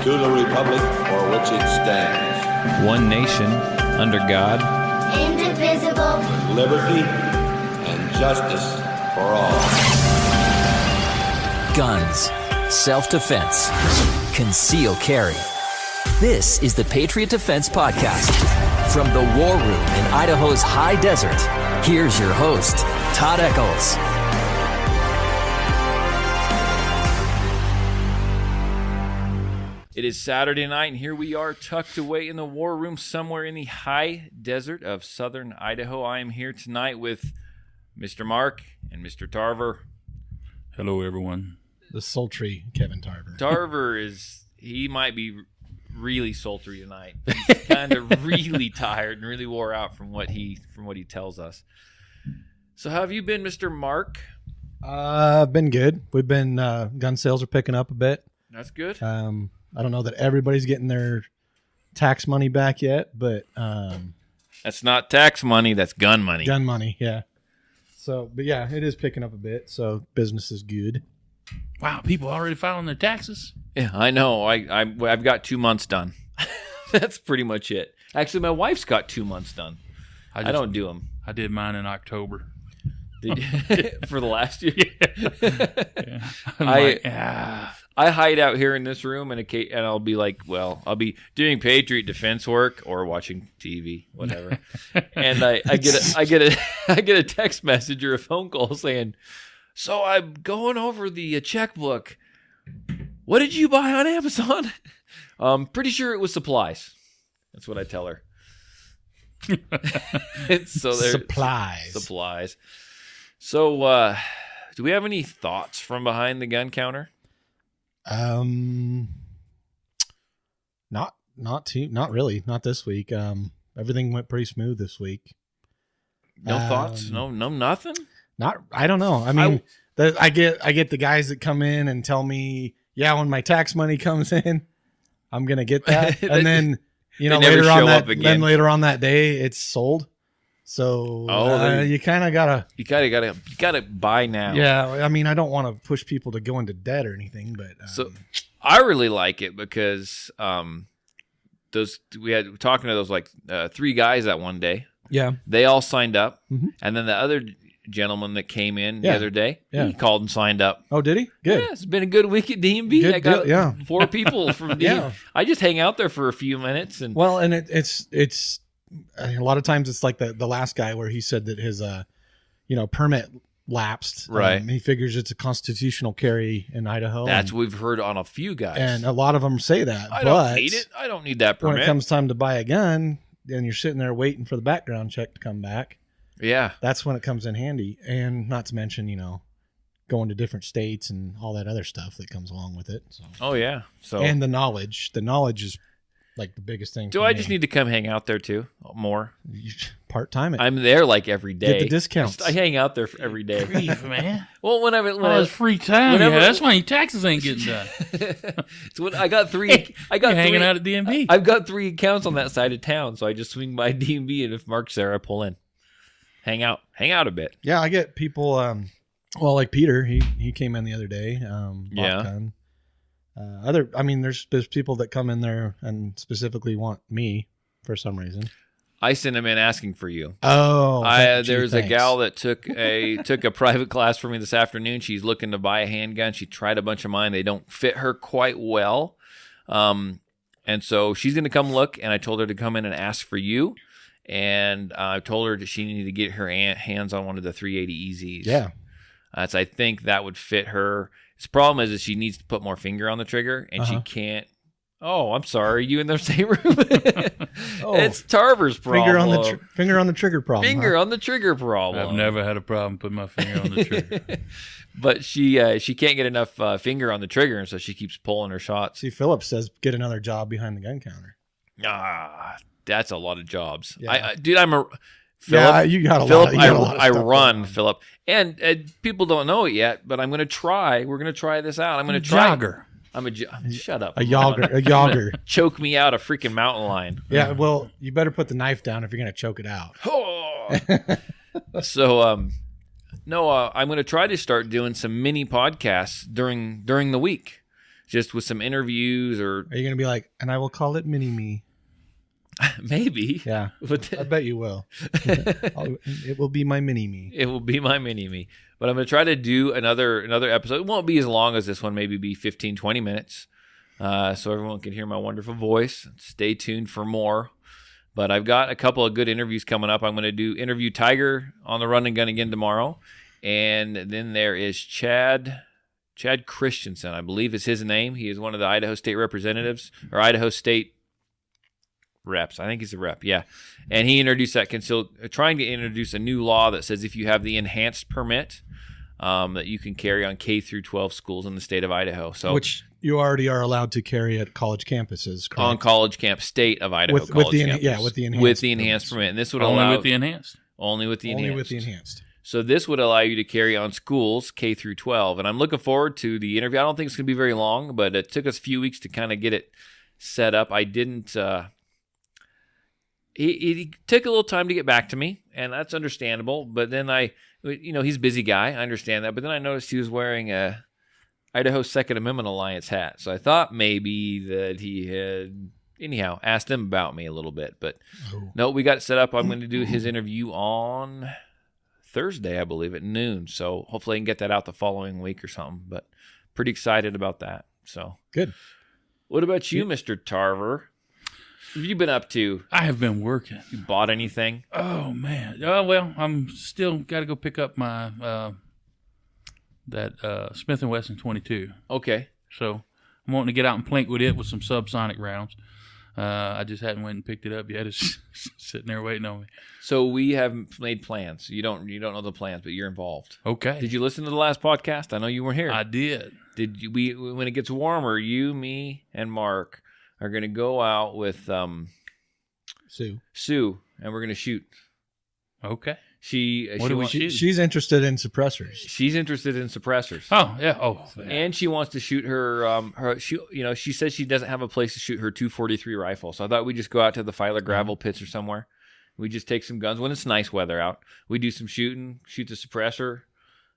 to the republic for which it stands, one nation, under God, indivisible, with liberty and justice for all. Guns, self-defense, concealed carry. This is the Patriot Defense Podcast. From the war room in Idaho's high desert, here's your host, Todd Eccles. It is Saturday night, and here we are tucked away in the war room somewhere in the high desert of southern Idaho. I am here tonight with Mr. Mark and Mr. Tarver. Hello, everyone. The sultry Kevin Tarver. Tarver he might be really sultry tonight. He's kind of really tired and really wore out from what he tells us. So how have you been, Mr. Mark? Been good. We've been, gun sales are picking up a bit. That's good. I don't know that everybody's getting their tax money back yet, but that's not tax money, that's gun money. Gun money, yeah. So, but yeah, it is picking up a bit, so business is good. Wow, people already filing their taxes? Yeah, I know. I've got 2 months done. That's pretty much it. Actually, my wife's got 2 months done. I don't do them. I did mine in October. For the last year? Yeah. I hide out here in this room, and I'll be like, I'll be doing Patriot defense work or watching TV, whatever. And I get a text message or a phone call saying, "So I'm going over the checkbook. What did you buy on Amazon?" Pretty sure it was supplies. That's what I tell her. Supplies. So, do we have any thoughts from behind the gun counter? Not really. Not this week. Everything went pretty smooth this week. No thoughts? No, nothing? I don't know. I mean, I get the guys that come in and tell me, yeah, when my tax money comes in, I'm going to get that. And then, later on that day, it's sold. So you kind of gotta buy now. Yeah, I mean, I don't want to push people to go into debt or anything, but so I really like it because we had talking to those 3 guys that one day. Yeah, they all signed up, mm-hmm. And then the other gentleman that came in the other day, he called and signed up. Oh, did he? Good. Yeah, it's been a good week at DMV. I got 4 people from DMV. Yeah. I just hang out there for a few minutes, and it's. A lot of times it's like the last guy where he said that his permit lapsed. Right. He figures it's a constitutional carry in Idaho. That's what we've heard on a few guys. And a lot of them say that. I don't need it. I don't need that permit. When it comes time to buy a gun, and you're sitting there waiting for the background check to come back. Yeah. That's when it comes in handy. And not to mention, going to different states and all that other stuff that comes along with it. So. Oh, yeah. So and the knowledge. The knowledge is like the biggest thing. Do I just need to come hang out there too? More? Part-time it. I'm there like every day. Get the discounts. I hang out there every day. Grief, man. Well, when it's free time. That's why your taxes ain't getting done. So I got 3. You're hanging out at DMV. I've got 3 accounts on that side of town, so I just swing by DMV, and if Mark's there, I pull in, hang out a bit. Yeah, I get people. Like Peter, he came in the other day. Gun. There's people that come in there and specifically want me for some reason. I sent them in asking for you. Oh, there's a gal that took a private class for me this afternoon. She's looking to buy a handgun. She tried a bunch of mine. They don't fit her quite well. And so she's going to come look, and I told her to come in and ask for you. And I told her that she needed to get her hands on one of the 380 EZs. Yeah. So I think that would fit her. His problem is she needs to put more finger on the trigger, and she can't. Oh, I'm sorry. You in the same room? It's Tarver's problem. Finger on the trigger problem. Finger on the trigger problem. I've never had a problem putting my finger on the trigger. But she can't get enough finger on the trigger, and so she keeps pulling her shots. See, Philip says get another job behind the gun counter. That's a lot of jobs. Yeah. Philip, you got a Philip, lot. I run, Philip, and people don't know it yet, but I'm going to try. We're going to try this out. I'm going to try. Jogger. Shut up. A jogger. Choke me out a freaking mountain lion. Yeah, well, you better put the knife down if you're going to choke it out. So, I'm going to try to start doing some mini podcasts during the week. just with some interviews or Are you going to be like, and I will call it Mini-Me? maybe. Yeah, But I bet you will. It will be my Mini-Me. it will be my mini-me. But I'm going to try to do another episode. It won't be as long as this one, maybe be 15, 20 minutes. So everyone can hear my wonderful voice. Stay tuned for more. But I've got a couple of good interviews coming up. I'm going to interview Tiger on the Run and Gun again tomorrow. And then there is Chad Christensen, I believe is his name. He is one of the Idaho State representatives, or Idaho State reps. I think he's a rep, yeah. And he introduced trying to introduce a new law that says if you have the enhanced permit, that you can carry on K through 12 schools in the state of Idaho. So, which you already are allowed to carry at college campuses, correct? On college camp, state of Idaho with college the campus. with the enhanced permit. And this would Only allow with the enhanced. only with the enhanced. enhanced. So this would allow you to carry on schools K through 12. And I'm looking forward to the interview. I don't think it's going to be very long, but it took us a few weeks to kind of get it set up. I didn't he took a little time to get back to me, and that's understandable. But then he's a busy guy. I understand that. But then I noticed he was wearing a Idaho Second Amendment Alliance hat. So I thought maybe that he had, anyhow, asked him about me a little bit. But no, we got it set up. I'm going to do his interview on Thursday, I believe, at noon. So hopefully I can get that out the following week or something. But pretty excited about that. So good. What about you, Mr. Tarver? What have you been up to? I have been working. You bought anything? Oh, man. Oh, well, I'm still got to go pick up my that Smith & Wesson 22. Okay. So I'm wanting to get out and plink with it with some subsonic rounds. I just hadn't went and picked it up yet. It's sitting there waiting on me. So we have made plans. You don't know the plans, but you're involved. Okay. Did you listen to the last podcast? I know you weren't here. I did. Did you? When it gets warmer, you, me, and Mark are going to go out with Sue, and we're going to shoot. Okay. She's interested in suppressors. She's interested in suppressors. Oh, yeah. Oh, man. And she wants to shoot her she says she doesn't have a place to shoot her .243 rifle. So I thought we'd just go out to the Filer gravel pits or somewhere. We just take some guns when it's nice weather out. We do some shooting, shoot the suppressor.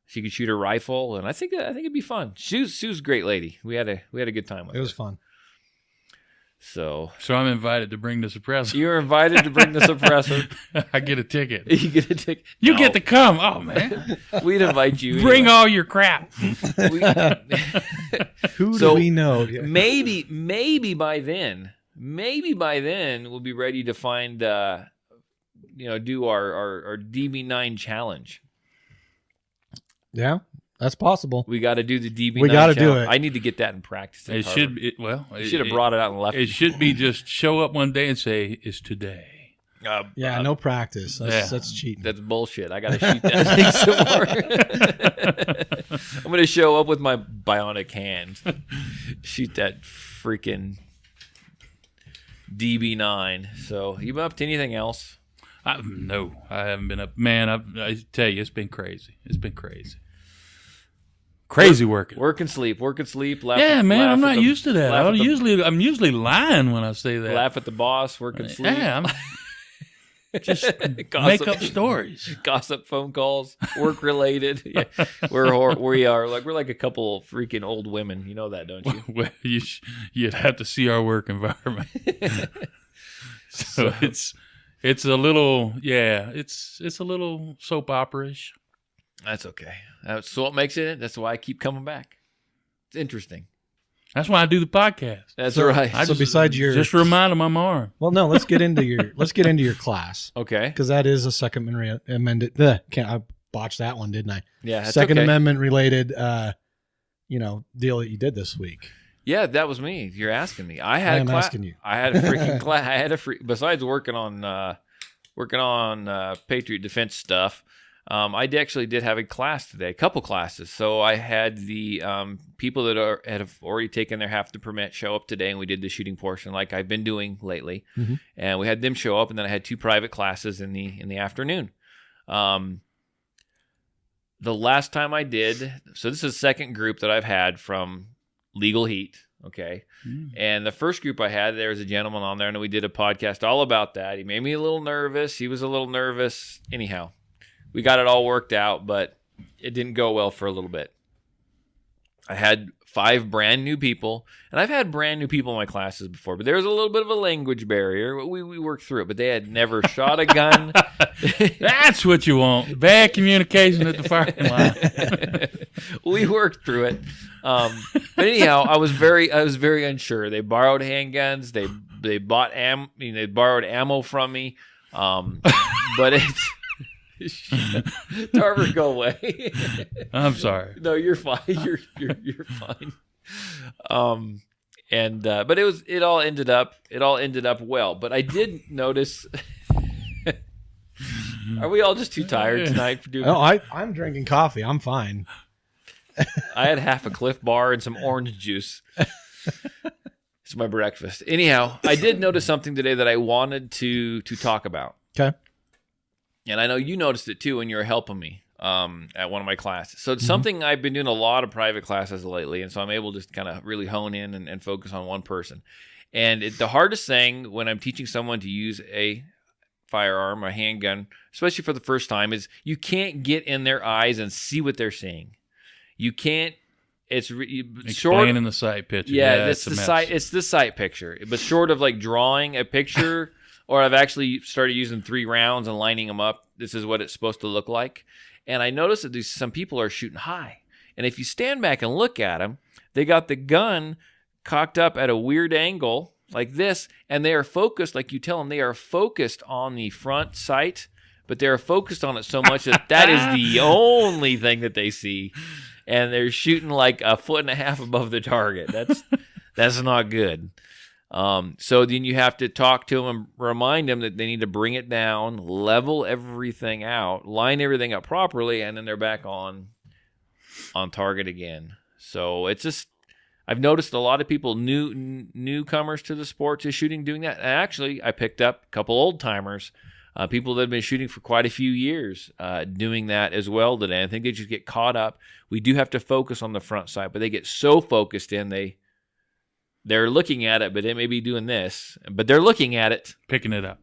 She could shoot her rifle, and I think it'd be fun. Sue's a great lady. We had a good time with her. It was fun. So I'm invited to bring the suppressor. You're invited to bring the suppressor. I get a ticket. You get a ticket. You get to come. Oh, man. We'd invite you. Bring anyway. all your crap. Who do we know? Maybe by then we'll be ready to find, do our DB9 challenge. Yeah, that's possible. We got to do the DB9 We got to challenge. do it. I need to get that in practice. It should be, you should have brought it out and left. It should be just show up one day and say, it's today. No practice. That's cheating. That's bullshit. I got to shoot that thing some more. I'm going to show up with my bionic hand. Shoot that freaking DB9. So, you been up to anything else? No, I haven't been up. Man, I tell you, it's been crazy. It's been crazy. Crazy working. Work and sleep. Yeah, man, I'm not used to that. I'm usually lying when I say that. Laugh at the boss, work and sleep. Yeah, I'm just make up stories. Gossip phone calls, work related. Yeah, we're like a couple of freaking old women. You know that, don't you? Well, you'd have to see our work environment. So it's a little, it's a little soap opera-ish. That's okay. That's what makes it. That's why I keep coming back. It's interesting. That's why I do the podcast. That's right. Besides your, just a reminder of my arm. Well, no, let's get into your class. Okay. Because that is a Second Amendment. I botched that one, didn't I? Yeah. Second Amendment related, deal that you did this week. Yeah, that was me. You're asking me. I am asking you. I had a freaking class. I had a besides working on Patriot defense stuff. I actually did have a class today, a couple classes. So I had the people that have already taken their half the permit show up today, and we did the shooting portion like I've been doing lately. Mm-hmm. And we had them show up, and then I had 2 private classes in the afternoon. The last time I did, so this is the second group that I've had from Legal Heat. Okay. And the first group I had, there was a gentleman on there, and we did a podcast all about that. He made me a little nervous. He was a little nervous. Anyhow, we got it all worked out, but it didn't go well for a little bit. I had 5 brand new people, and I've had brand new people in my classes before, but there was a little bit of a language barrier. We worked through it, but they had never shot a gun. That's what you want. Bad communication at the firing line. We worked through it. But anyhow, I was very unsure. They borrowed handguns. They bought they borrowed ammo from me. But it's Tarver, go away. I'm sorry. No, you're fine. You're fine. But it all ended up well. But I did notice. Are we all just too tired tonight for doing? No, I'm drinking coffee. I'm fine. I had half a Cliff Bar and some orange juice. It's my breakfast. Anyhow, I did notice something today that I wanted to talk about. Okay. And I know you noticed it too when you were helping me at one of my classes. So it's something I've been doing a lot of private classes lately, and so I'm able to just kind of really hone in and focus on one person. And the hardest thing when I'm teaching someone to use a firearm, a handgun, especially for the first time, is you can't get in their eyes and see what they're seeing. You can't. It's explaining the sight picture. Yeah, it's the sight. It's the sight picture, but short of like drawing a picture. Or I've actually started using 3 rounds and lining them up. This is what it's supposed to look like. And I noticed that some people are shooting high. And if you stand back and look at them, they got the gun cocked up at a weird angle like this. And they are focused, like you tell them, they are focused on the front sight. But they're focused on it so much that is the only thing that they see. And they're shooting like 1.5 feet above the target. That's not good. So then you have to talk to them and remind them that they need to bring it down, level everything out, line everything up properly, and then they're back on target again. So it's just, I've noticed a lot of people, newcomers to the sport, to shooting, doing that. And actually, I picked up a couple old timers, people that have been shooting for quite a few years, doing that as well today. I think they just get caught up. We do have to focus on the front sight, but they get so focused in, they're looking at it, but they may be doing this, but they're looking at it, picking it up.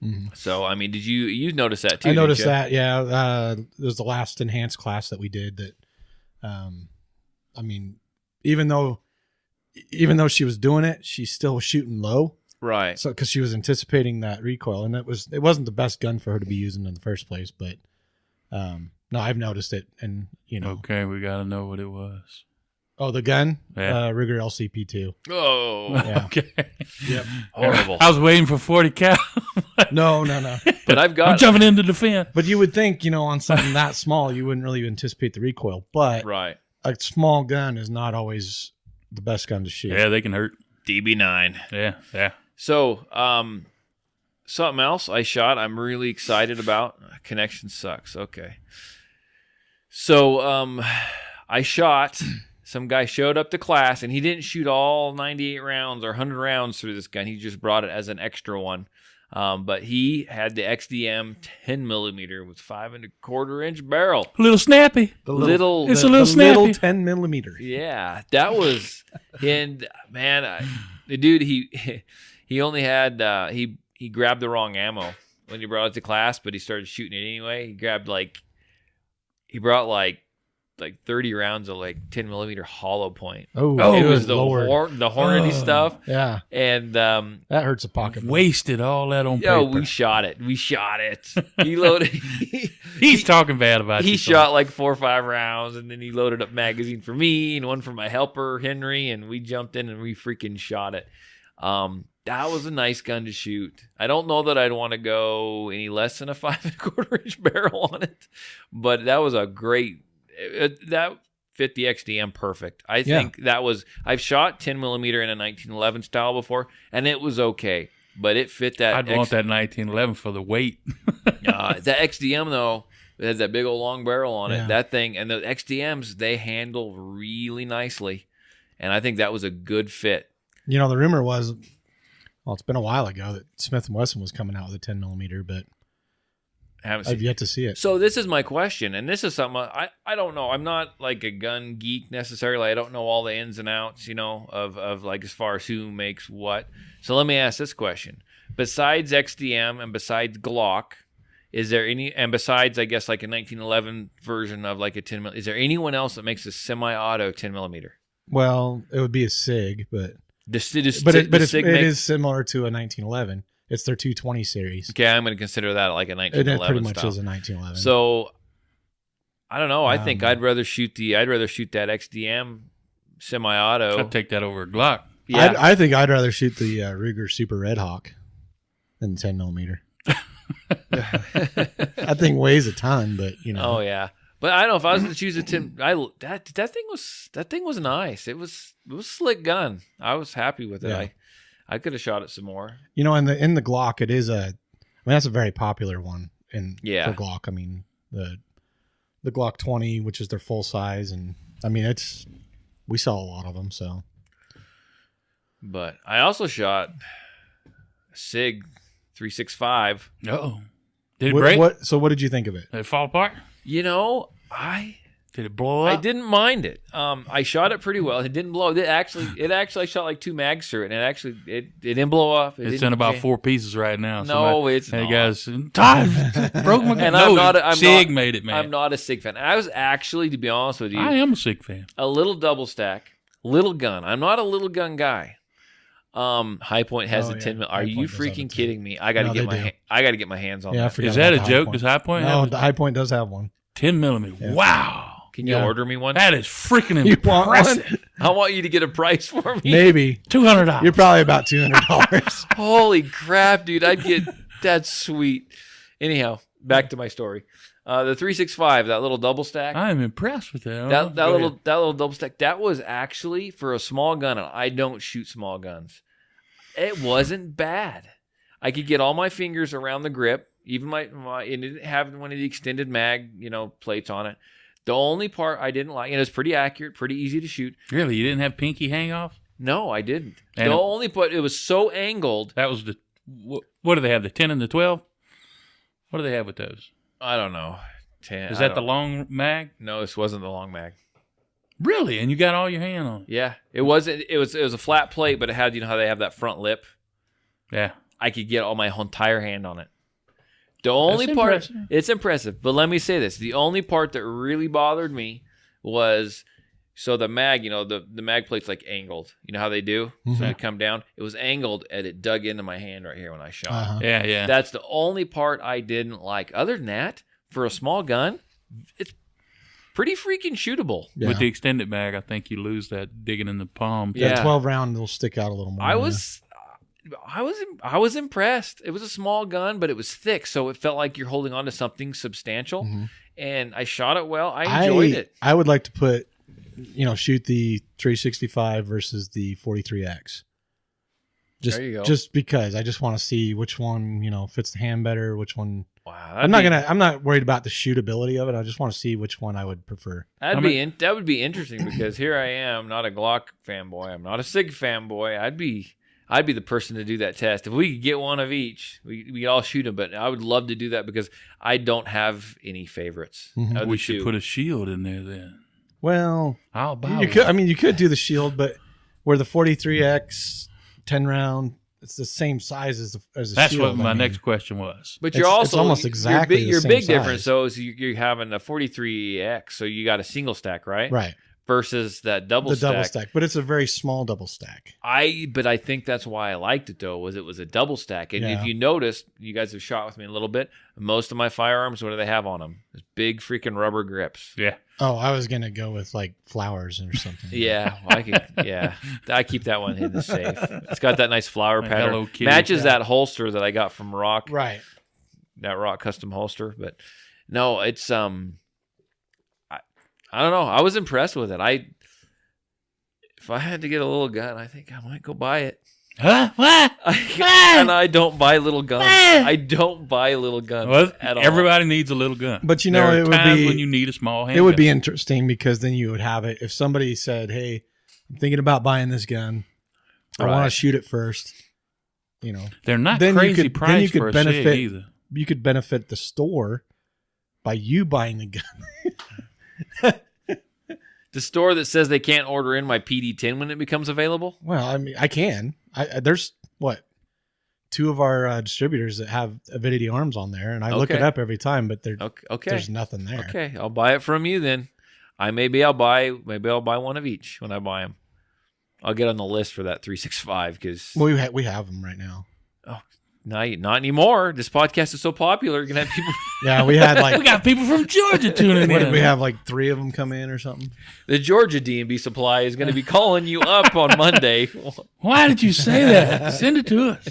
Mm-hmm. So, I mean, did you notice that too? I noticed that. Yeah. It was the last enhanced class that we did that. I mean, even though she was doing it, she's still shooting low. Right. So, cause she was anticipating that recoil, and it wasn't the best gun for her to be using in the first place, but, no, I've noticed it, and Okay. We got to know what it was. Oh, the gun? Yeah. Ruger LCP2. Oh, yeah. Okay. Yep. Horrible. I was waiting for 40 cal. No. But I'm jumping into the fence. But you would think, on something that small, you wouldn't really anticipate the recoil. But right. A small gun is not always the best gun to shoot. Yeah, they can hurt. DB9. Yeah. So, something else I shot I'm really excited about. Connection sucks. Okay. So, I shot... Some guy showed up to class, and he didn't shoot all 98 rounds or 100 rounds through this gun. He just brought it as an extra one. But he had the XDM 10 millimeter with 5 1/4 inch barrel. A little snappy. It's a little snappy. Little 10 millimeter. Yeah, that was. And man, the dude he only had he grabbed the wrong ammo when he brought it to class, but he started shooting it anyway. He brought like 30 rounds of 10 millimeter hollow point. Oh, it was the Hornady stuff. Yeah, and that hurts a pocket. Wasted all that on paper. We shot it. He loaded. He's talking bad about. He shot 4 or 5 rounds, and then he loaded up magazine for me and one for my helper Henry, and we jumped in and we freaking shot it. That was a nice gun to shoot. I don't know that I'd want to go any less than a 5 1/4 inch barrel on it, but that was a great. That fit the XDM perfect. I think that was. I've shot 10 millimeter in a 1911 style before, and it was okay, but it fit that. I'd want that 1911 for the weight. The XDM though, it has that big old long barrel on it. That thing, and the XDMs, they handle really nicely, and I think that was a good fit. The rumor was, well, it's been a while ago that Smith & Wesson was coming out with a 10 millimeter, but I've yet to see it. So this is my question, and this is something I don't know. I'm not a gun geek necessarily. I don't know all the ins and outs, of as far as who makes what. So let me ask this question. Besides XDM and besides Glock, is there any, and besides, I guess, a 1911 version of a 10 millimeter, is there anyone else that makes a semi-auto 10 millimeter? Well, it would be a SIG, but It is similar to a 1911. It's their 220 series. Okay, I'm going to consider that like a 1911 It pretty much style. is a 1911. So I don't know. I think I'd rather shoot that XDM semi-auto. I'd take that over a Glock. Yeah, I think I'd rather shoot the Ruger Super Red Hawk than 10 millimeter. That thing weighs a ton, but Oh yeah, but I don't know if I was going to choose a 10. That thing was nice. It was a slick gun. I was happy with it. Yeah. I could have shot it some more. In the Glock, it is that's a very popular one for Glock. I mean the Glock 20, which is their full size, and I mean we sell a lot of them. So, but I also shot a SIG 365. Uh-oh. Did it break? What did you think of it? Did it fall apart? Did it blow up? I didn't mind it. I shot it pretty well. It didn't blow. It actually I shot like 2 mags through it, and it didn't blow up. It's in about 4 pieces right now. No, it's hey not. Guys, Todd broke my gun. And SIG made it, man. I'm not a SIG fan. I was actually, to be honest with you, I am a SIG fan. a little double stack, little gun. I'm not a little gun guy. High Point has a 10 mil. Are you freaking kidding me? I got to get my hands on that. Is that a joke? Does High Point have the High Point does have one. 10 millimeter. Yeah. Wow. Can you order me one? That is freaking You want impressive. one? I want you to get a price for me. Maybe $200. You're probably about $200. Holy crap, dude! That's sweet. Anyhow, back to my story. The 365, that little double stack. I am impressed with that. That little double stack. That was actually for a small gun, and I don't shoot small guns. It wasn't bad. I could get all my fingers around the grip. Even my it didn't have one of the extended mag, plates on it. The only part I didn't like, and it was pretty accurate, pretty easy to shoot. Really? You didn't have pinky hang off? No, I didn't. And the only part, it was so angled. That was what do they have? The 10 and the 12? What do they have with those? I don't know. 10. Is that the long mag? No, this wasn't the long mag. Really? And you got all your hand on it? Yeah, it wasn't. It was a flat plate, but it had how they have that front lip. Yeah, I could get all my entire hand on it. The only part, it's impressive, but let me say this: the only part that really bothered me was the mag. The mag plate's like angled. You know how they do? Mm-hmm. So they come down. It was angled, and it dug into my hand right here when I shot. Uh-huh. Yeah. That's the only part I didn't like. Other than that, for a small gun, it's pretty freaking shootable. Yeah. With the extended mag, I think you lose that digging in the palm. Yeah, 12 round will stick out a little more. I was impressed. It was a small gun, but it was thick, so it felt like you're holding on to something substantial. Mm-hmm. And I shot it well. I enjoyed it. I would like to shoot the 365 versus the 43X. There you go. Just because I just want to see which one fits the hand better. Which one? Wow, I'm not worried about the shootability of it. I just want to see which one I would prefer. That would be interesting because here I am, not a Glock fanboy. I'm not a SIG fanboy. I'd be the person to do that test. If we could get one of each, we all shoot them. But I would love to do that because I don't have any favorites. Mm-hmm. We should put a shield in there then. Well, I'll buy you could. I mean, you could do the shield, but where the 43X 10 round, it's the same size as a shield. That's what my next question was. But you're also it's almost exactly your the big same difference size. though is you're having a 43X, so you got a single stack, right? Right. Versus that double stack. But it's a very small double stack. But I think that's why I liked it though, was it was a double stack. And if you noticed, you guys have shot with me a little bit. Most of my firearms, what do they have on them? There's big freaking rubber grips. Yeah. Oh, I was gonna go with like flowers or something. Yeah, I keep that one in the safe. It's got that nice flower pattern. Hello Kitty. Matches that holster that I got from Rock. Right. That Rock custom holster, but no, it's I don't know. I was impressed with it. If I had to get a little gun, I think I might go buy it. Huh? What? And I don't buy little guns. I don't buy little guns at all. Everybody needs a little gun. But there are it would times be when you need a small handgun. It would be interesting because then you would have it. If somebody said, "Hey, I'm thinking about buying this gun. I want to shoot it first." They're not then crazy price for a SIG either. You could benefit the store by you buying the gun. The store that says they can't order in my PD10 when it becomes available? Well, I mean, I can. There's two of our distributors that have Avidity Arms on there, and I look it up every time, but there's nothing there. Okay, I'll buy it from you then. Maybe I'll buy one of each when I buy them. I'll get on the list for that 365 because we have them right now. not anymore. This podcast is so popular. You're gonna have people. Yeah, we had we got people from Georgia tuning in. We have like 3 of them come in or something. The Georgia D&B Supply is going to be calling you up on Monday. Why did you say that? Send it to us.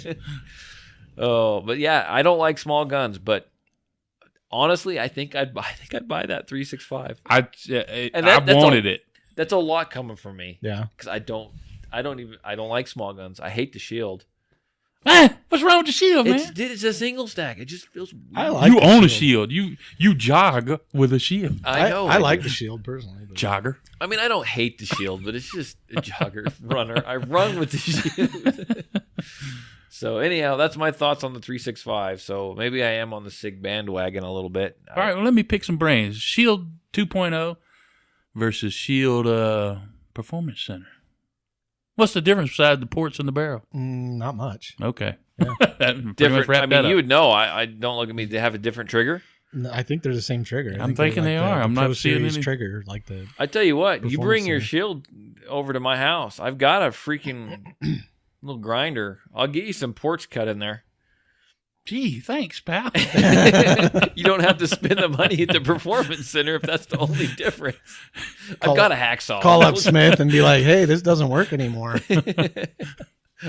Oh, but yeah, I don't like small guns, but honestly, I think I'd buy that 365. I wanted it. That's a lot coming from me. Yeah, because I don't like small guns. I hate the shield. What's wrong with the shield, man? It's a single stack. It just feels weird. You own a shield. You jog with a shield. I know. I like the shield personally. But. Jogger. I mean, I don't hate the shield, but it's just a jogger runner. I run with the shield. So anyhow, that's my thoughts on the 365. So maybe I am on the SIG bandwagon a little bit. All right, well, let me pick some brains. Shield 2.0 versus Shield Performance Center. What's the difference besides the ports and the barrel? Not much. Okay. Yeah. Different. I mean, you would know. I don't look at me. They have a different trigger. No, I think they're the same trigger. I'm thinking they are. I'm not seeing any trigger like the. I tell you what, you bring your shield over to my house. I've got a freaking little grinder. I'll get you some ports cut in there. Gee, thanks, pal. You don't have to spend the money at the performance center if that's the only difference. I've got a hacksaw. Call up Smith and be like, "Hey, this doesn't work anymore."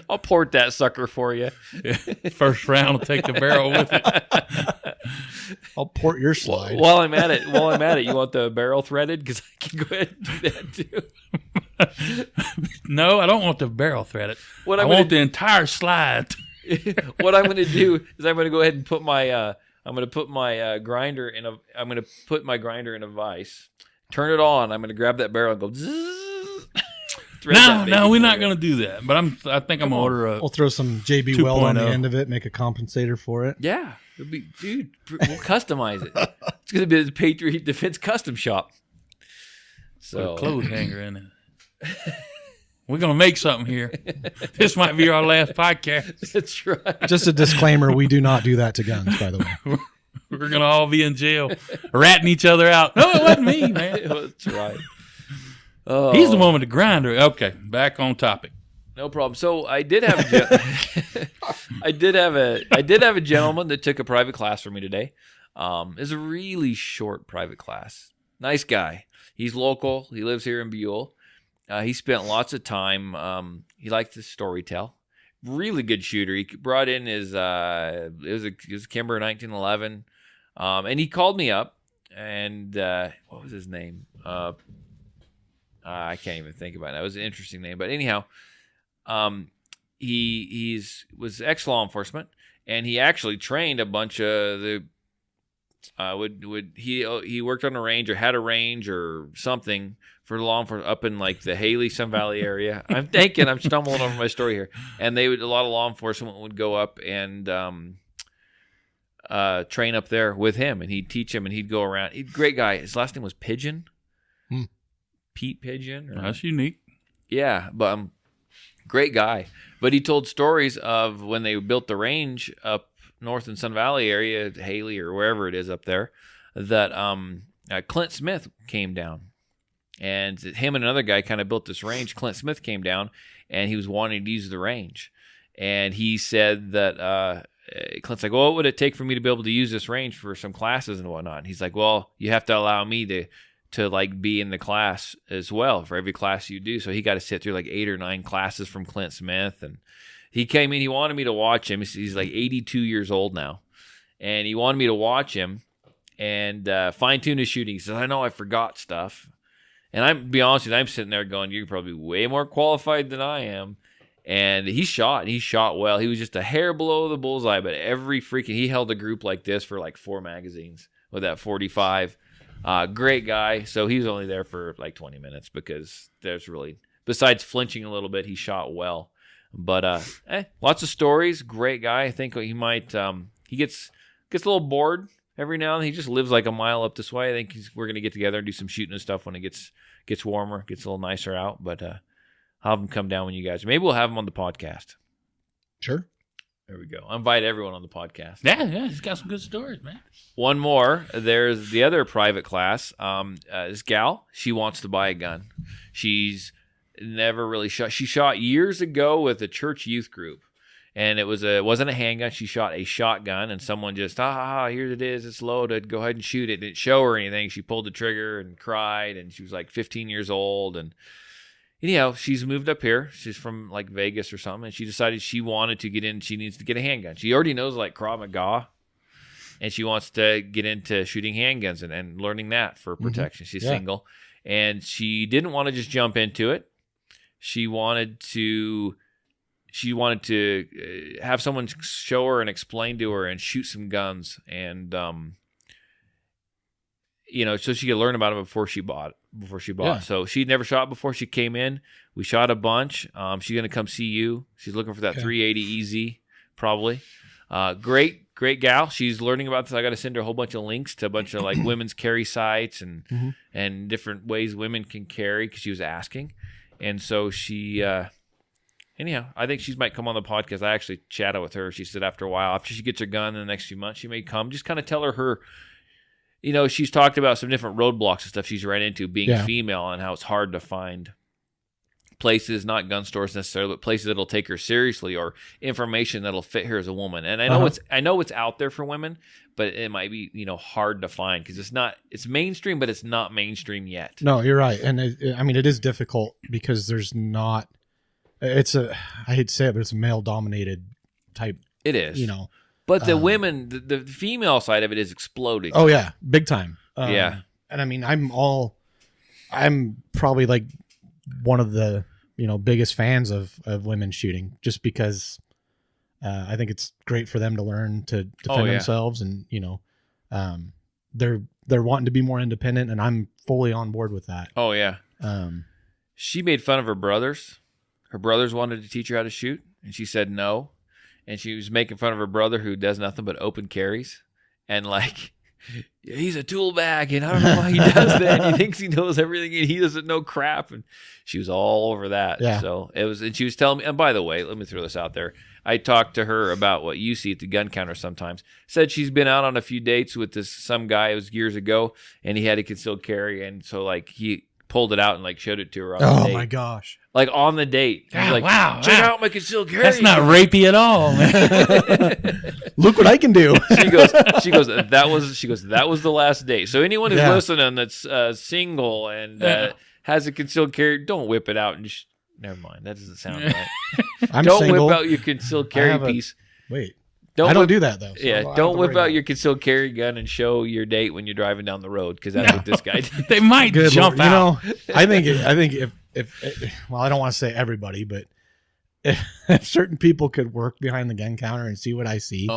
I'll port that sucker for you. First round, I'll take the barrel with it. I'll port your slide. While I'm at it, you want the barrel threaded? Because I can go ahead and do that too. No, I don't want the barrel threaded. I want the entire slide. What I'm going to do is I'm going to go ahead and put my grinder in a vise. Turn it on. I'm going to grab that barrel and go. Zzz, no, we're not going to do that. But I think I'm going to order a. We'll throw some JB Well on the end of it, make a compensator for it. Yeah, we'll customize it. It's going to be the Patriot Defense Custom Shop. So put a clothes hanger in it. We're going to make something here. This might be our last podcast. That's right. Just a disclaimer, we do not do that to guns, by the way. We're going to all be in jail, ratting each other out. No, it wasn't me, man. That's right. He's the one with the grinder. Okay, back on topic. No problem. So I did have a gentleman that took a private class for me today. It's a really short private class. Nice guy. He's local. He lives here in Buell. He spent lots of time. He liked to storytell. Really good shooter. He brought in his it was Kimber 1911, and he called me up. And what was his name? I can't even think about it. It was an interesting name, but anyhow, he was ex-law enforcement, and he actually trained a bunch of the. He worked on a range or had a range or something for law enforcement up in like the Haley Sun Valley area. I'm stumbling over my story here, and a lot of law enforcement would go up and train up there with him, and he'd teach him, and he'd go around. Great guy. His last name was Pigeon. Pete Pigeon. That's unique. Yeah, but great guy. But he told stories of when they built the range up north in Sun Valley area, Haley or wherever it is up there, that Clint Smith came down. And him and another guy kind of built this range. Clint Smith came down, and he was wanting to use the range. And he said that Clint's like, well, what would it take for me to be able to use this range for some classes and whatnot? And he's like, well, you have to allow me to like be in the class as well for every class you do. So he got to sit through like 8 or 9 classes from Clint Smith. And he came in, he wanted me to watch him. He's like 82 years old now. And he wanted me to watch him and fine-tune his shooting. He says, I know I forgot stuff. And I'm be honest with you, I'm sitting there going, you're probably way more qualified than I am. And he shot well. He was just a hair below the bullseye, but he held a group like this for like 4 magazines with that 45. Great guy. So he was only there for like 20 minutes because besides flinching a little bit, he shot well. But lots of stories. Great guy. I think he might. He gets a little bored every now and then. He just lives like a mile up this way. I think we're gonna get together and do some shooting and stuff when it gets warmer, gets a little nicer out. But I'll have him come down when you guys. Maybe we'll have him on the podcast. Sure. There we go. I invite everyone on the podcast. Yeah, he's got some good stories, man. One more. There's the other private class. This gal, she wants to buy a gun. She's never really shot. She shot years ago with a church youth group, and it wasn't a handgun. She shot a shotgun, and someone just, here it is, it's loaded, go ahead and shoot it. Didn't show her anything. She pulled the trigger and cried, and she was like 15 years old, and anyhow, she's moved up here. She's from like Vegas or something, and she decided she wanted to get in. She needs to get a handgun. She already knows like Krav Maga, and she wants to get into shooting handguns and learning that for protection. She's single, and she didn't want to just jump into it. She wanted to have someone show her and explain to her and shoot some guns, and so she could learn about them before she bought. So she'd never shot before. She came in. We shot a bunch. She's gonna come see you. She's looking for that 380 EZ, probably. Great gal. She's learning about this. I got to send her a whole bunch of links to a bunch of like women's carry sites and different ways women can carry, because she was asking. And so she, anyhow, I think she might come on the podcast. I actually chatted with her. She said after a while, after she gets her gun in the next few months, she may come. Just kind of tell her, she's talked about some different roadblocks and stuff she's ran into being female, and how it's hard to find places, not gun stores necessarily, but places that'll take her seriously, or information that'll fit her as a woman. And I know it's out there for women, but it might be hard to find, because it's mainstream, but it's not mainstream yet. No, you're right, and it is difficult because there's not. I hate to say it, but it's a male dominated type. It is, But the women, the female side of it is exploding. Oh yeah, big time. And I'm probably like one of the biggest fans of women shooting, just because I think it's great for them to learn to defend themselves, and they're wanting to be more independent, and I'm fully on board with that. Oh yeah. She made fun of her brothers. Her brothers wanted to teach her how to shoot, and she said no. And she was making fun of her brother, who does nothing but open carries, and like, he's a tool bag, and I don't know why he does that. He thinks he knows everything, and he doesn't know crap. And she was all over that. Yeah. So it was, and she was telling me. And by the way, let me throw this out there. I talked to her about what you see at the gun counter sometimes. Said she's been out on a few dates with some guy. It was years ago, and he had a concealed carry, and so like he pulled it out and like showed it to her on the date. Oh my gosh. Like on the date. Yeah, like, wow. Check out my concealed carry. That's not rapey at all, man. Look what I can do. She goes, that was the last date. So anyone who's listening that's single and has a concealed carry, don't whip it out and just, never mind. That doesn't sound right. Don't single. whip out your concealed carry piece. Wait. I don't do that though. So don't whip out your concealed carry gun and show your date when you're driving down the road, because that's what this guy did. They might jump out. I think if I don't want to say everybody, but if certain people could work behind the gun counter and see what I see,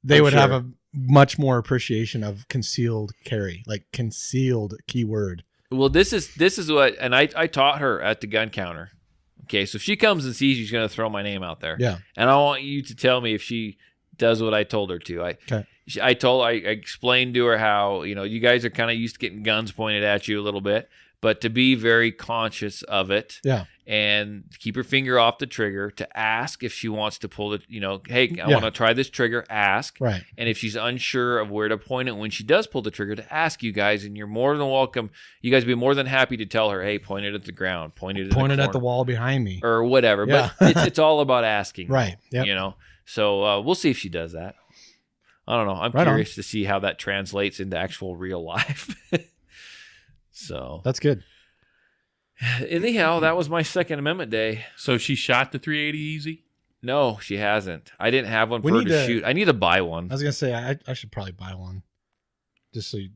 they would have a much more appreciation of concealed carry, like concealed keyword. Well, this is what, and I taught her at the gun counter. Okay, so if she comes and sees you, she's going to throw my name out there. Yeah. And I want you to tell me if she does what I told her to. I explained to her how, you guys are kind of used to getting guns pointed at you a little bit, but to be very conscious of it. Yeah. And keep her finger off the trigger, to ask if she wants to pull it, hey, I want to try this trigger, ask. Right. And if she's unsure of where to point it when she does pull the trigger, to ask you guys, and you're more than welcome. You guys be more than happy to tell her, hey, point it at the ground, point it at the wall behind me, or whatever. Yeah. But it's all about asking. Right. Yep. So we'll see if she does that. I don't know. I'm curious to see how that translates into actual real life. So that's good. Anyhow, that was my Second Amendment day. So she shot the 380 easy? No, she hasn't. I didn't have one for her to shoot. I need to buy one. I was gonna say I should probably buy one, just so you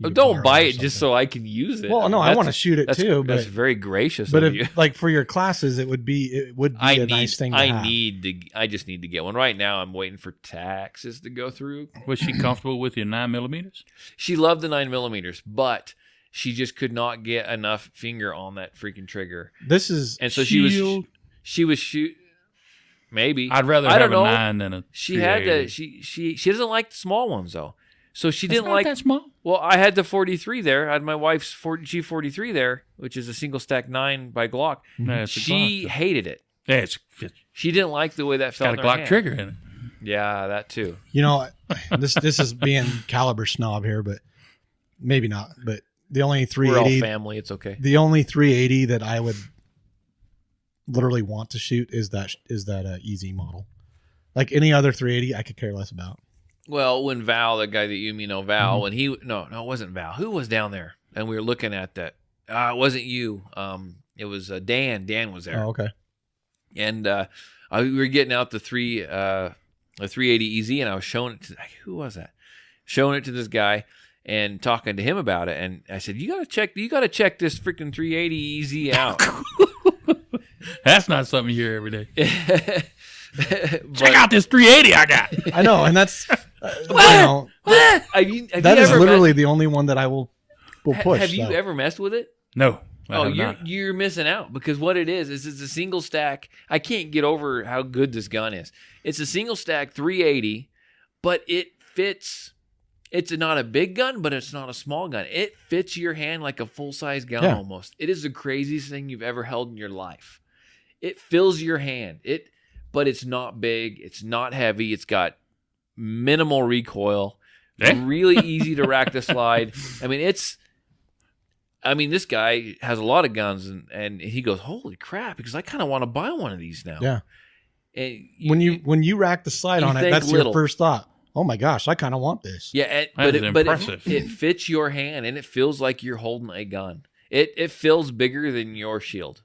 don't buy it just so I can use it. Well, no, I want to shoot it too. But that's very gracious of you. Like for your classes, it would be a nice thing to have. I just need to get one. Right now, I'm waiting for taxes to go through. Was she comfortable with your 9mm? She loved the 9mm, but she just could not get enough finger on that freaking trigger. And so she was shoot. Maybe I'd rather have a 9 than a. She had to. She doesn't like the small ones though. So she didn't like that small. Well, I had the 43 there. I had my wife's G43 there, which is a single stack 9 by Glock. Yeah, she hated it. Yeah, she didn't like the way that felt. Got a Glock trigger in it. Yeah, that too. This is being caliber snob here, but maybe not. But the only 380. We're all family. It's okay. The only 380 that I would literally want to shoot is that easy model. Like any other 380, I could care less about. Well, when Val, the guy that you know, Val, when he no, it wasn't Val. Who was down there? And we were looking at that. It wasn't you. It was Dan. Dan was there. Oh, okay. And we were getting out the 380 EZ, and I was showing it to who was that? Showing it to this guy and talking to him about it. And I said, you gotta check this freaking 380 EZ out. That's not something you hear every day. Check out this 380 I got. I know, and that's have you that is ever literally the only one that I will push. Have you ever messed with it? No. You're missing out, because what it is it's a single stack. I can't get over how good this gun is. It's a single stack 380, but it fits. It's not a big gun, but it's not a small gun. It fits your hand like a full-size gun almost. It is the craziest thing you've ever held in your life. It fills your hand. But it's not big. It's not heavy. It's got minimal recoil. Really easy to rack the slide. I mean, this guy has a lot of guns, and he goes, "Holy crap!" Because I kind of want to buy one of these now. Yeah. And when you rack the slide on it, that's your first thought. Oh my gosh, I kind of want this. Yeah, but it fits your hand, and it feels like you're holding a gun. It feels bigger than your shield.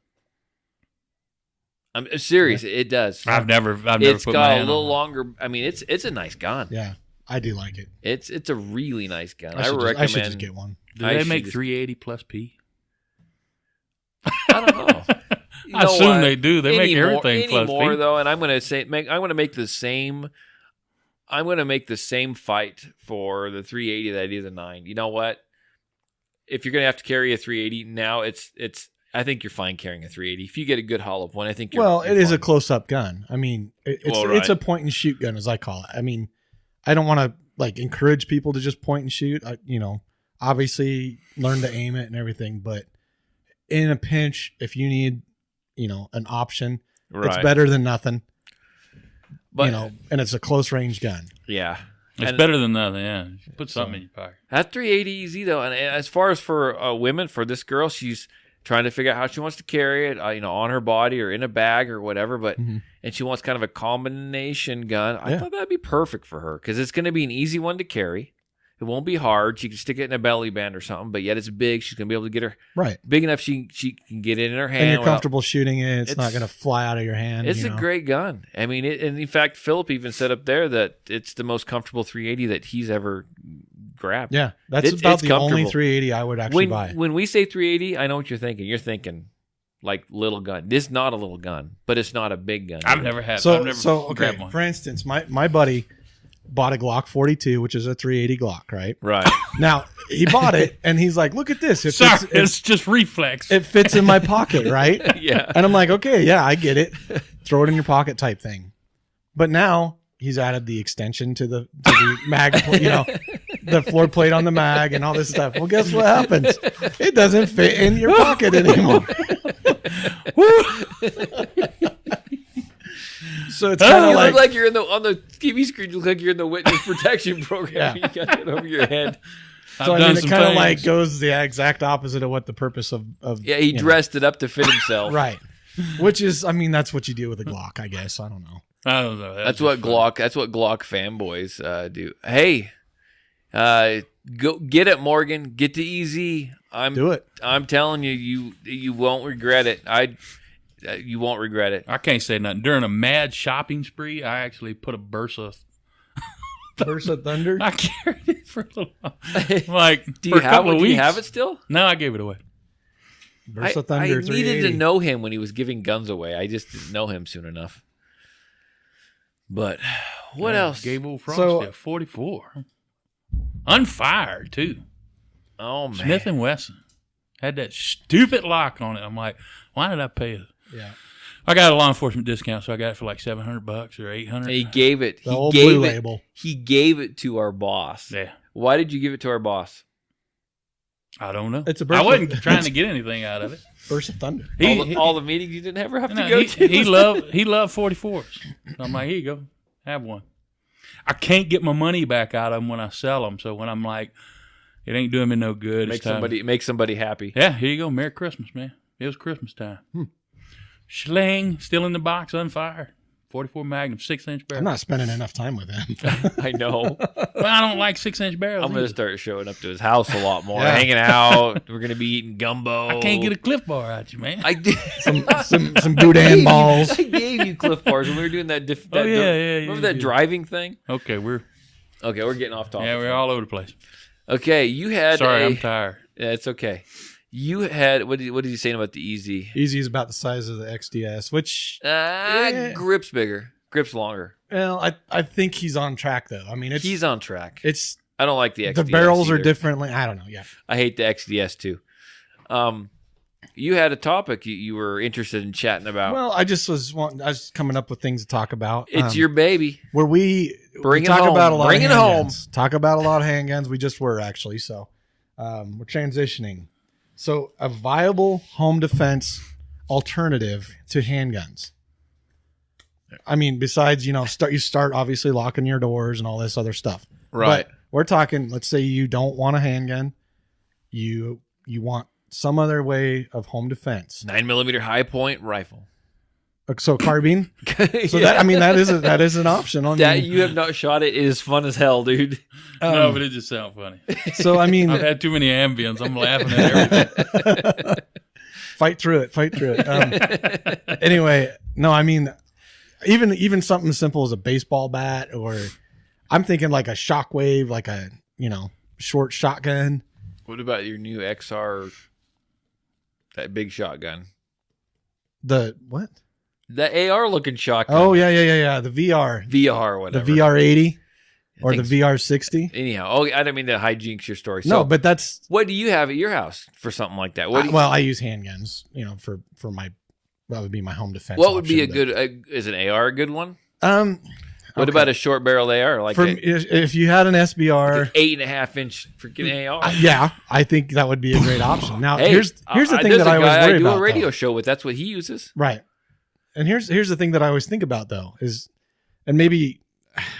I'm serious. Yeah. It does. I've never put my hand on it. It's got a little longer. I mean, it's a nice gun. Yeah, I do like it. It's a really nice gun. I should just get one. Do they make 380 plus P? I don't know. I assume they do. They make everything plus P. Though, and I'm going to make the same fight for the 380 that I did the 9. You know what? If you're going to have to carry a 380 now, I think you're fine carrying a 380. If you get a good hollow point, I think you're Well, it is a close-up gun. I mean, it's a point-and-shoot gun, as I call it. I mean, I don't want to encourage people to just point and shoot. Obviously learn to aim it and everything, but in a pinch, if you need, an option, it's better than nothing. But and it's a close-range gun. Yeah. It's better than nothing, yeah. Put something in your pocket. That 380 easy, though. And as far as for women, for this girl, she's trying to figure out how she wants to carry it, on her body or in a bag or whatever. But and she wants kind of a combination gun. I thought that'd be perfect for her, because it's going to be an easy one to carry. It won't be hard. She can stick it in a belly band or something, but yet it's big. She's going to be able to get her big enough she can get it in her hand. And you're comfortable shooting it. It's not going to fly out of your hand. It's a great gun. I mean, and in fact, Philip even said up there that it's the most comfortable 380 that he's ever grabbed. Yeah, that's about the only 380 I would actually buy. When we say 380, I know what you're thinking. You're thinking like little gun. This is not a little gun, but it's not a big gun. I've never had. So okay. For instance, my buddy bought a Glock 42, which is a 380 Glock, right? Right. Now, he bought it, and he's like, look at this. It's just reflex. It fits in my pocket, right? Yeah. And I'm like, okay, yeah, I get it. Throw it in your pocket type thing. But now he's added the extension to the mag, the floor plate on the mag and all this stuff. Well, guess what happens? It doesn't fit in your pocket anymore. So it's kind of like you're on the TV screen. You look like you're in the witness protection program. You got it over your head. So I mean, it kind of goes the exact opposite of what the purpose of he dressed it up to fit himself. Right. Which is, I mean, that's what you do with a Glock, I guess. I don't know. That's what Glock fanboys do. Hey, go get it, Morgan. Get to EZ. Do it. I'm telling you, you won't regret it. You won't regret it. I can't say nothing. During a mad shopping spree, I actually put a Bursa Thunder. I carried it for a little while. Like, do you have it still? No, I gave it away. Bursa Thunder. I needed to know him when he was giving guns away. I just didn't know him soon enough. But what else? Gave old Frosty a 44. Unfired, too. Oh, man. Smith & Wesson. Had that stupid lock on it. I'm like, why did I pay it? Yeah. I got a law enforcement discount, so I got it for like $700 or $800. And he gave it. The old blue label. He gave it to our boss. Yeah. Why did you give it to our boss? I don't know. I wasn't trying to get anything out of it. Bursa Thunder. All the meetings you didn't ever have to go to. He loved 44s. So I'm like, here you go. Have one. I can't get my money back out of them when I sell them. So when I'm like, it ain't doing me no good. Make somebody happy. Yeah, here you go. Merry Christmas, man. It was Christmas time. Schling, still in the box, on fire. 44 Magnum, 6-inch barrel. I'm not spending enough time with him. I know. Well, I don't like 6-inch barrels. I'm going to either. start showing up to his house a lot more, hanging out. We're going to be eating gumbo. I can't get a Cliff Bar out you, man. I did. some boudin balls. I gave you Cliff Bars when we were doing that. Remember that driving thing? Okay, we're getting off topic. Yeah, we're all over the place. Okay, you had. Sorry, I'm tired. Yeah, it's okay. You had what did you say about the Easy? Easy is about the size of the XDS, which grip's bigger, grip's longer. Well, I think he's on track though. I mean, he's on track. I don't like the XDS. The barrels either. are differently. I don't know. Yeah, I hate the XDS too. You had a topic you were interested in chatting about. Well, I was coming up with things to talk about. It's your baby. Where we talk about a lot of handguns. Talk about a lot of handguns. We just were actually. So we're transitioning. So a viable home defense alternative to handguns. I mean, besides, you start obviously locking your doors and all this other stuff. Right. But we're talking, let's say you don't want a handgun. You want some other way of home defense. 9mm high point rifle. So carbine. So yeah. that is an option. You have not shot it. It is fun as hell, dude. No, but it just sounds funny. So I mean, I've had too many Ambients. I'm laughing at everything. Fight through it. Anyway, no, I mean, even something simple as a baseball bat, or I'm thinking like a Shockwave, like a short shotgun. What about your new XR? That big shotgun. The what? The AR looking shotgun. Oh yeah. The VR, whatever. The VR80 or the VR60. Anyhow, I don't mean to hijinks your story. So, no, but that's what do you have at your house for something like that? I use handguns. For my that would be my home defense. What would be a good? Is an AR a good one? What about a short barrel AR? If you had an SBR, like an 8.5-inch freaking AR. Yeah, I think that would be a great option. Now, here's the thing that I always worry about. I do a radio show with. That's what he uses. Right. And here's the thing that I always think about though is, and maybe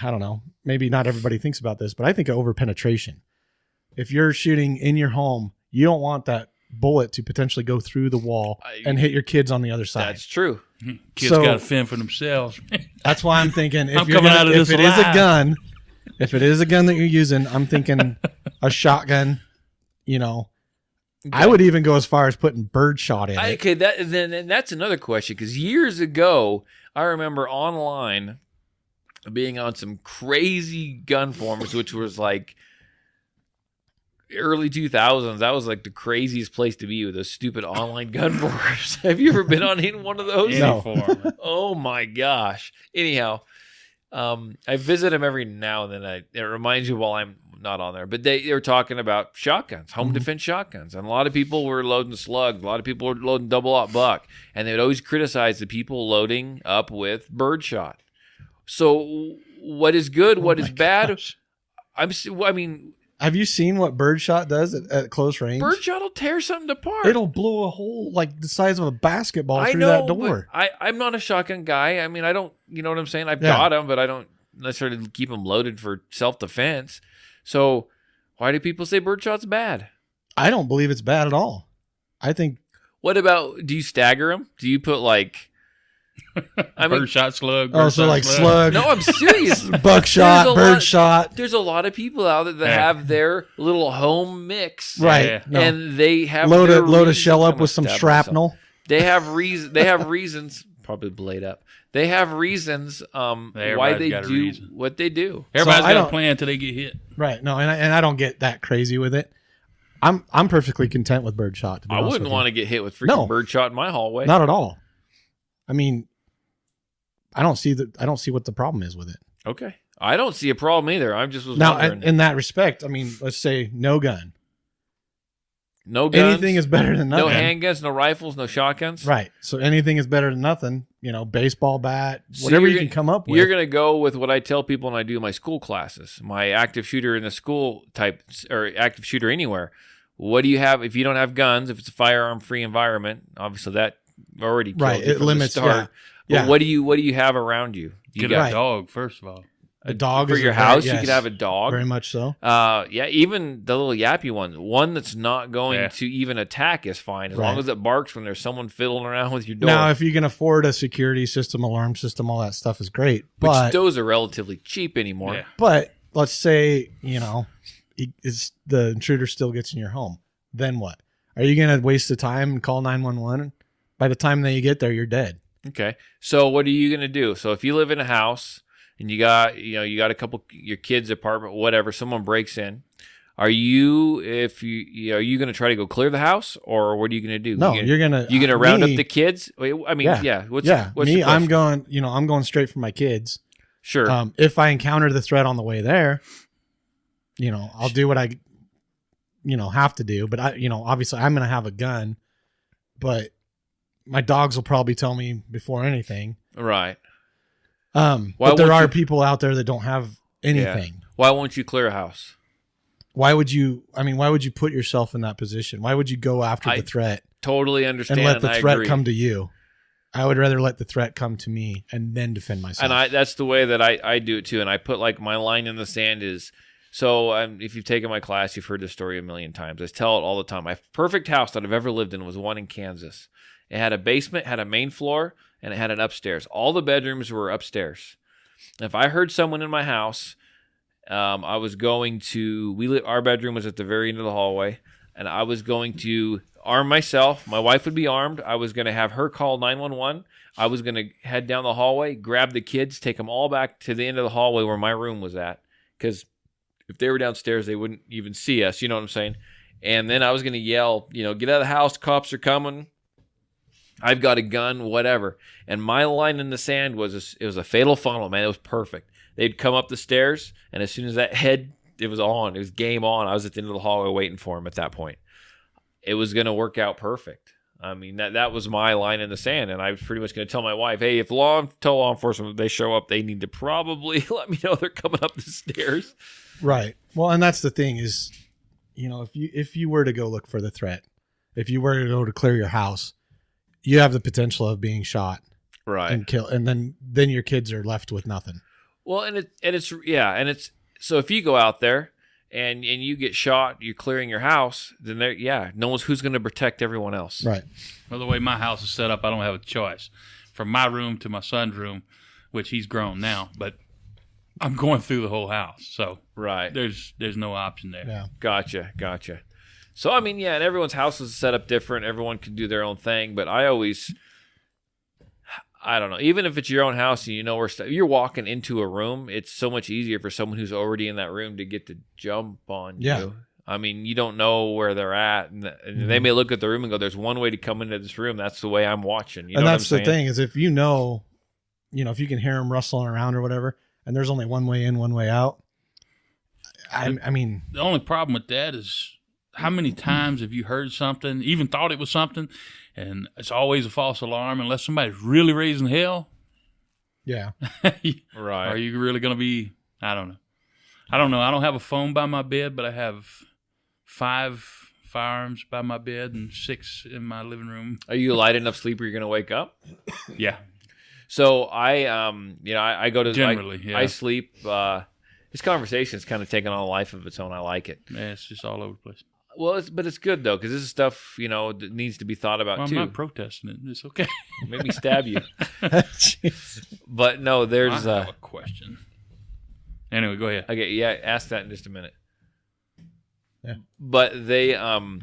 I don't know, maybe not everybody thinks about this, but I think of overpenetration. If you're shooting in your home, you don't want that bullet to potentially go through the wall and hit your kids on the other side. That's true. Kids got to fend for themselves. That's why I'm thinking if it is a gun that you're using, I'm thinking a shotgun. Okay. I would even go as far as putting birdshot in it. Okay, then that's another question, because years ago, I remember online being on some crazy gun forums, which was like early 2000s. That was like the craziest place to be, with those stupid online gun forums. Have you ever been on any one of those? No. Oh my gosh. Anyhow, I visit them every now and then. It reminds me while I'm not on there, but they were talking about shotguns, home defense shotguns, and a lot of people were loading slugs. A lot of people were loading double-aught buck, and they would always criticize the people loading up with birdshot. So, what is good? What is bad? I mean, have you seen what birdshot does at close range? Birdshot will tear something apart. It'll blow a hole like the size of a basketball through that door. I'm not a shotgun guy. I mean, I don't. You know what I'm saying? I've got them, but I don't necessarily keep them loaded for self-defense. So, why do people say birdshot's bad? I don't believe it's bad at all. I think. What about? Do you stagger them? Do you put like? Birdshot, slug. So like slug. No, I'm serious. Buckshot, birdshot. There's a lot of people out there that have their little home mix, right? Yeah. No. And they have load a shell up with some shrapnel. They have reasons. Probably blade up. They have reasons why they do what they do. Everybody's got a plan until they get hit. Right. No, and I don't get that crazy with it. I'm perfectly content with birdshot. I wouldn't want to get hit with freaking birdshot in my hallway. Not at all. I mean, I don't see what the problem is with it. Okay. I don't see a problem either. I just was wondering. In that respect, I mean, let's say no gun. No guns. Anything is better than nothing. No handguns, no rifles, no shotguns. Right. So anything is better than nothing. Baseball bat, whatever you can come up with. You're going to go with what I tell people when I do my school classes, my active shooter in the school type, or active shooter anywhere. What do you have if you don't have guns? If it's a firearm-free environment, obviously that already kills you it limits. the start. Yeah. But what do you have around you? Get a dog first of all. A dog for is your house. You could have a dog. Very much so. Yeah, even the little yappy one that's not going to even attack is fine as long as it barks when there's someone fiddling around with your door. Now, if you can afford a security system, alarm system, all that stuff is great. Which those are relatively cheap anymore. Yeah. But let's say, the intruder still gets in your home. Then what? Are you going to waste the time and call 911? By the time that you get there, you're dead. Okay. So what are you going to do? So if you live in a house and you got a couple, your kids' apartment, whatever, someone breaks in, are you going to try to go clear the house, or what are you going to do? No, you're going to round up the kids? I mean, What's me? I'm going straight for my kids. Sure. If I encounter the threat on the way there, I'll do what I, have to do. But obviously I'm going to have a gun, but my dogs will probably tell me before anything. Right. But there are people out there that don't have anything. Yeah. Why won't you clear a house? Why would you put yourself in that position? Why would you go after the threat? Totally understand. And let the threat come to you. I would rather let the threat come to me and then defend myself. And that's the way that I do it too. And I put my line in the sand is, so if you've taken my class, you've heard this story a million times. I tell it all the time. My perfect house that I've ever lived in was one in Kansas. It had a basement, had a main floor, and it had an upstairs. All the bedrooms were upstairs. If I heard someone in my house, I was going to, our bedroom was at the very end of the hallway, and I was going to arm myself. My wife would be armed. I was going to have her call 911. I was going to head down the hallway, grab the kids, take them all back to the end of the hallway where my room was at. Because if they were downstairs, they wouldn't even see us. You know what I'm saying? And then I was going to yell, get out of the house. Cops are coming. I've got a gun, whatever. And my line in the sand was a fatal funnel, man. It was perfect. They'd come up the stairs, and as soon as that it was on. It was game on. I was at the end of the hallway waiting for him at that point. It was going to work out perfect. I mean, that was my line in the sand, and I was pretty much going to tell my wife, hey, tell law enforcement if they show up, they need to probably let me know they're coming up the stairs. Right. Well, and that's the thing is, if you were to go look for the threat, if you were to go to clear your house, you have the potential of being shot, right, and kill, and then your kids are left with nothing. Well, and it's so if you go out there and you get shot, you're clearing your house, then no one's who's going to protect everyone else, right? Well, the way my house is set up, I don't have a choice. From my room to my son's room, which he's grown now, but I'm going through the whole house, so right, there's no option there. Yeah, gotcha. So, I mean, and everyone's house is set up different. Everyone can do their own thing. But I don't know. Even if it's your own house and where you're walking into a room, it's so much easier for someone who's already in that room to get to jump on you. I mean, you don't know where they're at. And they may look at the room and go, there's one way to come into this room. That's the way I'm watching. And that's the thing is if if you can hear them rustling around or whatever, and there's only one way in, one way out. I mean. The only problem with that is, how many times have you heard something, even thought it was something, and it's always a false alarm unless somebody's really raising hell? Yeah. Right. Are you really going to be, I don't know. I don't have a phone by my bed, but I have 5 firearms by my bed and 6 in my living room. Are you a light enough sleeper you're going to wake up? Yeah. So I go to, generally, I sleep, this conversation's kind of taken on a life of its own. I like it. Yeah, it's just all over the place. Well, but it's good though, because this is stuff that needs to be thought about too. I'm not protesting it. It's okay. Make me stab you. But no, there's I have a question. Anyway, go ahead. Okay, yeah, ask that in just a minute. Yeah. But they I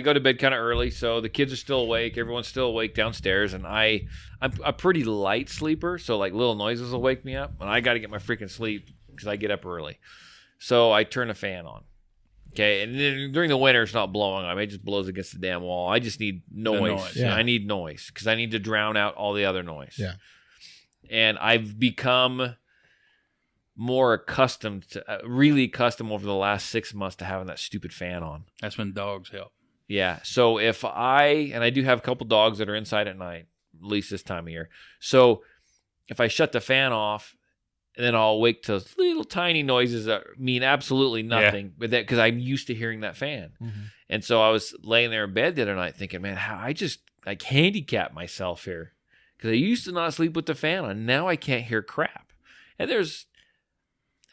go to bed kind of early, so the kids are still awake. Everyone's still awake downstairs, and I'm a pretty light sleeper, so like little noises will wake me up, and I got to get my freaking sleep because I get up early. So I turn a fan on. Okay, and then during the winter, it's not blowing on. It just blows against the damn wall. I just need noise. Yeah. I need noise because I need to drown out all the other noise. Yeah. And I've become more accustomed really accustomed over the last 6 months to having that stupid fan on. That's when dogs help. Yeah. So if I do have a couple dogs that are inside at night, at least this time of year. So if I shut the fan off, and then I'll wake to little tiny noises that mean absolutely nothing, but that because I'm used to hearing that fan. Mm-hmm. And so I was laying there in bed the other night thinking, man, how I just like handicap myself here. because I used to not sleep with the fan on. Now I can't hear crap. And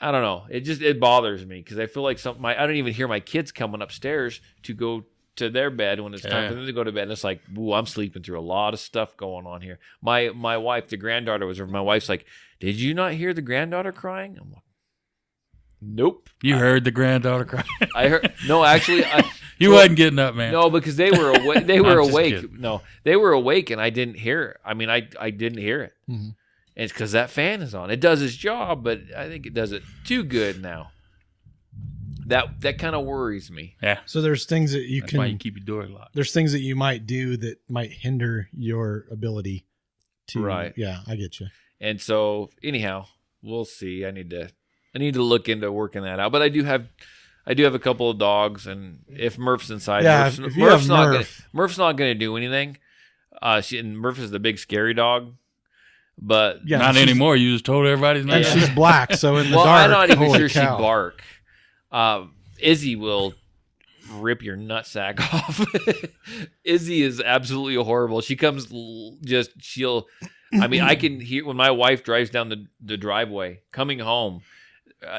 I don't know. It bothers me because I feel like I don't even hear my kids coming upstairs to go to their bed when it's time for them to go to bed. And it's like, ooh, I'm sleeping through a lot of stuff going on here. My wife, the granddaughter was over. My wife's like, did you not hear the granddaughter crying? I'm like, nope. You heard the granddaughter cry. I heard. No, actually, you wasn't getting up, man. No, because they were awake. They were awake. Kidding. No, they were awake, and I didn't hear it. I mean, I didn't hear it. Mm-hmm. And it's because that fan is on. It does its job, but I think it does it too good now. That kind of worries me. Yeah. So there's things that That's why you keep your door locked. There's things that you might do that might hinder your ability to. Right. Yeah, I get you. And so, anyhow, we'll see. I need to look into working that out. But I do have a couple of dogs, and if Murph's inside, Murph's not going to do anything. And Murph is the big scary dog. But yeah, not anymore. You just told everybody's name. And she's black, so in the well, dark. I'm not even holy sure cow. she'd bark. Izzy will rip your nutsack off. Izzy is absolutely horrible. She comes I can hear when my wife drives down the driveway coming home.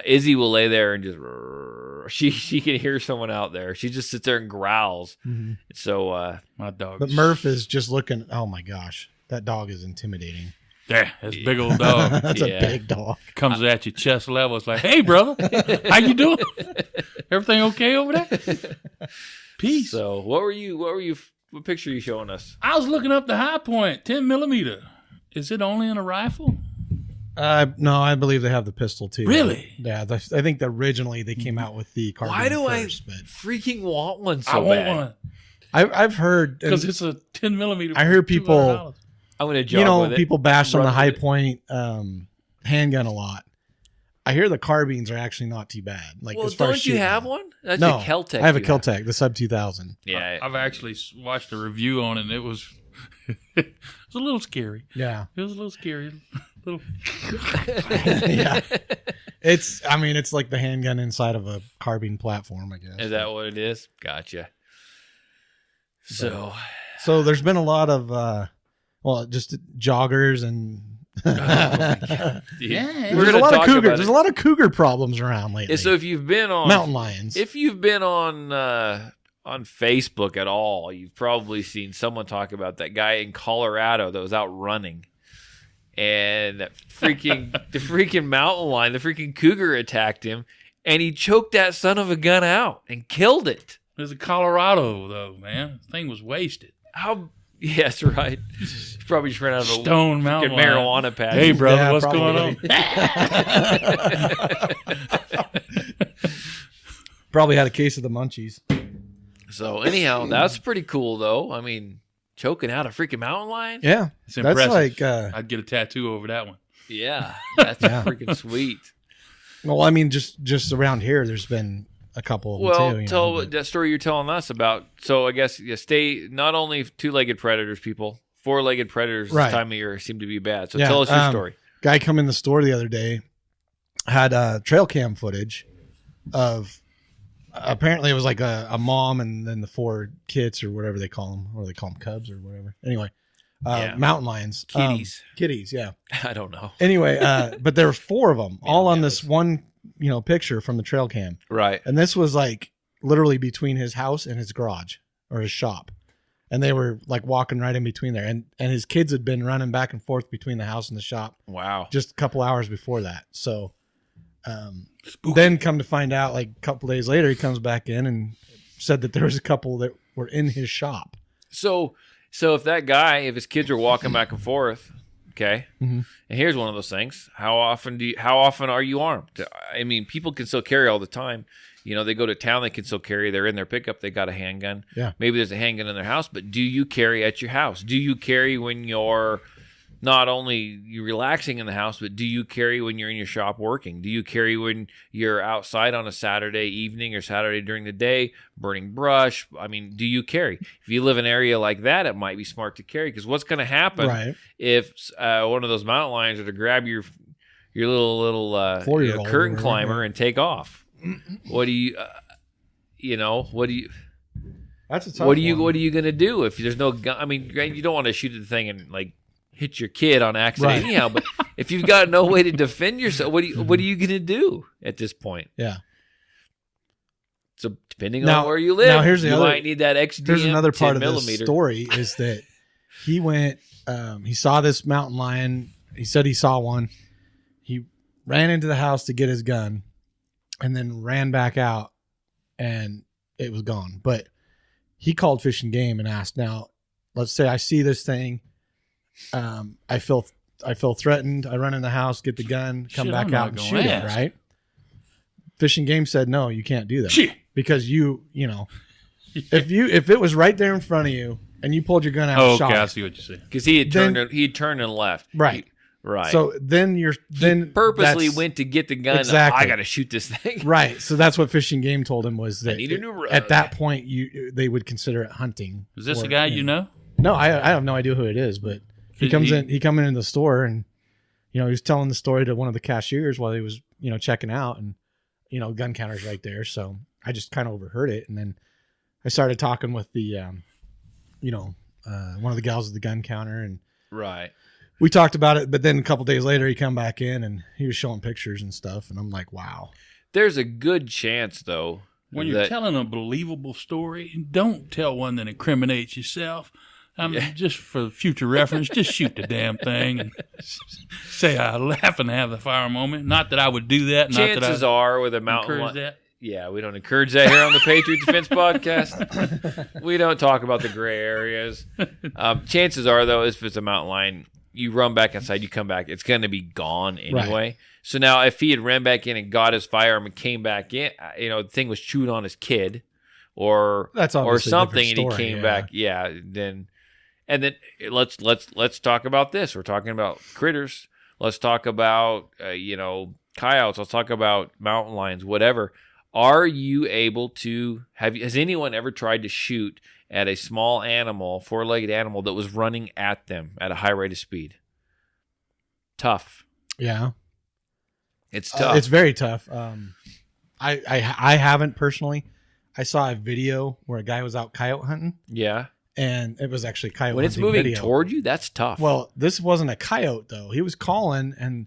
Izzy will lay there and just she can hear someone out there. She just sits there and growls. Mm-hmm. So My dog. But Murph is just looking. Oh my gosh, that dog is intimidating. Yeah, that's a big old dog. That's a big dog. Comes at you chest level. It's like, hey, brother, how you doing? Everything okay over there? Peace. So what picture are you showing us? I was looking up the high point, 10 millimeter. Is it only in a rifle? No, I believe they have the pistol too. Really? Yeah, I think that originally they came out with the carbine. Why do first, I but freaking want one so I want bad? one I've heard because it's a 10 millimeter. I heard people. $200. I'm gonna jog with it. People bash on Run the high with it. point handgun a lot. I hear the carbines are actually not too bad. Like, Well, as far as don't you shooting. have one? That's No, a Keltec. I have a you have. Keltec, the Sub 2000. Yeah, I've actually watched a review on it, and it was it was a little scary. Yeah, It was a little scary. Little. yeah. It's like the handgun inside of a carbine platform, I guess. is that what it is? Gotcha. So there's been a lot of just joggers and Yeah. we're there's a gonna lot of talk cougar. about There's it. a lot of cougar problems around lately. And so if you've been on mountain lions. if you've been on Facebook at all, you've probably seen someone talk about that guy in Colorado that was out running, and that the freaking mountain lion, the freaking cougar attacked him, and he choked that son of a gun out and killed it. It was in Colorado, though, man. The thing was wasted. How? Yes, right. He probably just ran out of a Stone Mountain freaking lion. marijuana patch. Hey, brother, Yeah, what's probably. going on? Probably had a case of the munchies. So anyhow, that's pretty cool, though. I mean, choking out a freaking mountain lion. Yeah, It's that's impressive. like. I'd get a tattoo over that one. Yeah, that's Yeah. freaking sweet. Well, I mean, just around here, there's been a couple of them Well, too. tell but- that story you're telling us about. So I guess stay not only two-legged predators, people, four-legged predators Right. this time of year seem to be bad. So Yeah, tell us your story. Guy come in the store the other day, had trail cam footage of apparently it was like a mom and then the four kids or whatever they call them, or they call them cubs or whatever. Anyway, Yeah. mountain lions, kitties, yeah. I don't know. Anyway, but there were four of them, all on yes. this one picture from the trail cam, Right. and this was like literally between his house and his garage or his shop. And they were like walking right in between there. And his kids had been running back and forth between the house and the shop Wow. just a couple hours before that. So then come to find out, like a couple days later, he comes back in and said that there was a couple that were in his shop. So if that guy, if his kids are walking back and forth, okay, Mhm. and here's one of those things: how often are you armed? I mean, people can still carry all the time. They go to town, they can still carry. They're in their pickup, they got a handgun. Yeah. Maybe there's a handgun in their house, but do you carry at your house? Do you carry when you're not only you relaxing in the house, but do you carry when you're in your shop working? Do you carry when you're outside on a Saturday evening or Saturday during the day, burning brush? I mean, do you carry? If you live in an area like that, it might be smart to carry, because what's going to happen Right. if one of those mountain lions are to grab your little 4-year-old curtain or whatever, climber yeah. and take off? What do you, That's a tough what are you going to do if there's no gun? I mean, you don't want to shoot the thing and like hit your kid on accident Right. anyhow. But if you've got no way to defend yourself, what are you going to do at this point? Yeah. So depending on where you live, now here's the you other, might need that XDM. Here's another part of 10 this millimeter. story is that he went, he saw this mountain lion. He said he saw one. He ran into the house to get his gun and then ran back out and it was gone. But he called Fish and Game and asked, now, let's say I see this thing. I feel threatened. I run in the house, get the gun, come back out and shoot it, right? Fish and Game said, no, you can't do that. Shit. Because you know, if it was right there in front of you and you pulled your gun out and shot I it, see what you say. Because he had turned and left. right. Right. So then he purposely went to get the gun. Exactly. I got to shoot this thing. Right. So that's what Fish and Game told him was that I need a new rug. at that point they would consider it hunting. Is this a guy you know? No, I have no idea who it is, but he come in the store and he was telling the story to one of the cashiers while he was checking out, and gun counter's right there. So I just kind of overheard it, and then I started talking with the one of the gals at the gun counter, and right. We talked about it, but then a couple days later he come back in and he was showing pictures and stuff, and I'm like, wow. There's a good chance though When you're telling a believable story, don't tell one that incriminates yourself. Just for future reference, just shoot the damn thing and say I laugh and have the fire moment. Not that I would do that. Chances are with a mountain lion. that. Yeah, we don't encourage that here on the Patriot Defense Podcast. We don't talk about the gray areas. Chances are, though, if it's a mountain lion, you run back inside, you come back, it's going to be gone anyway. Right. So now if he had ran back in and got his firearm and came back in, the thing was chewed on his kid or something, and he came back. Yeah, then let's talk about this. We're talking about critters. Let's talk about coyotes. Let's talk about mountain lions, whatever. Are you able to has anyone ever tried to shoot at a small animal, four-legged animal that was running at them at a high rate of speed? Tough. Yeah. It's tough. It's very tough. I haven't personally. I saw a video where a guy was out coyote hunting. Yeah. And it was actually coyote hunting. When it's moving video. toward you, that's tough. Well, this wasn't a coyote though. He was calling and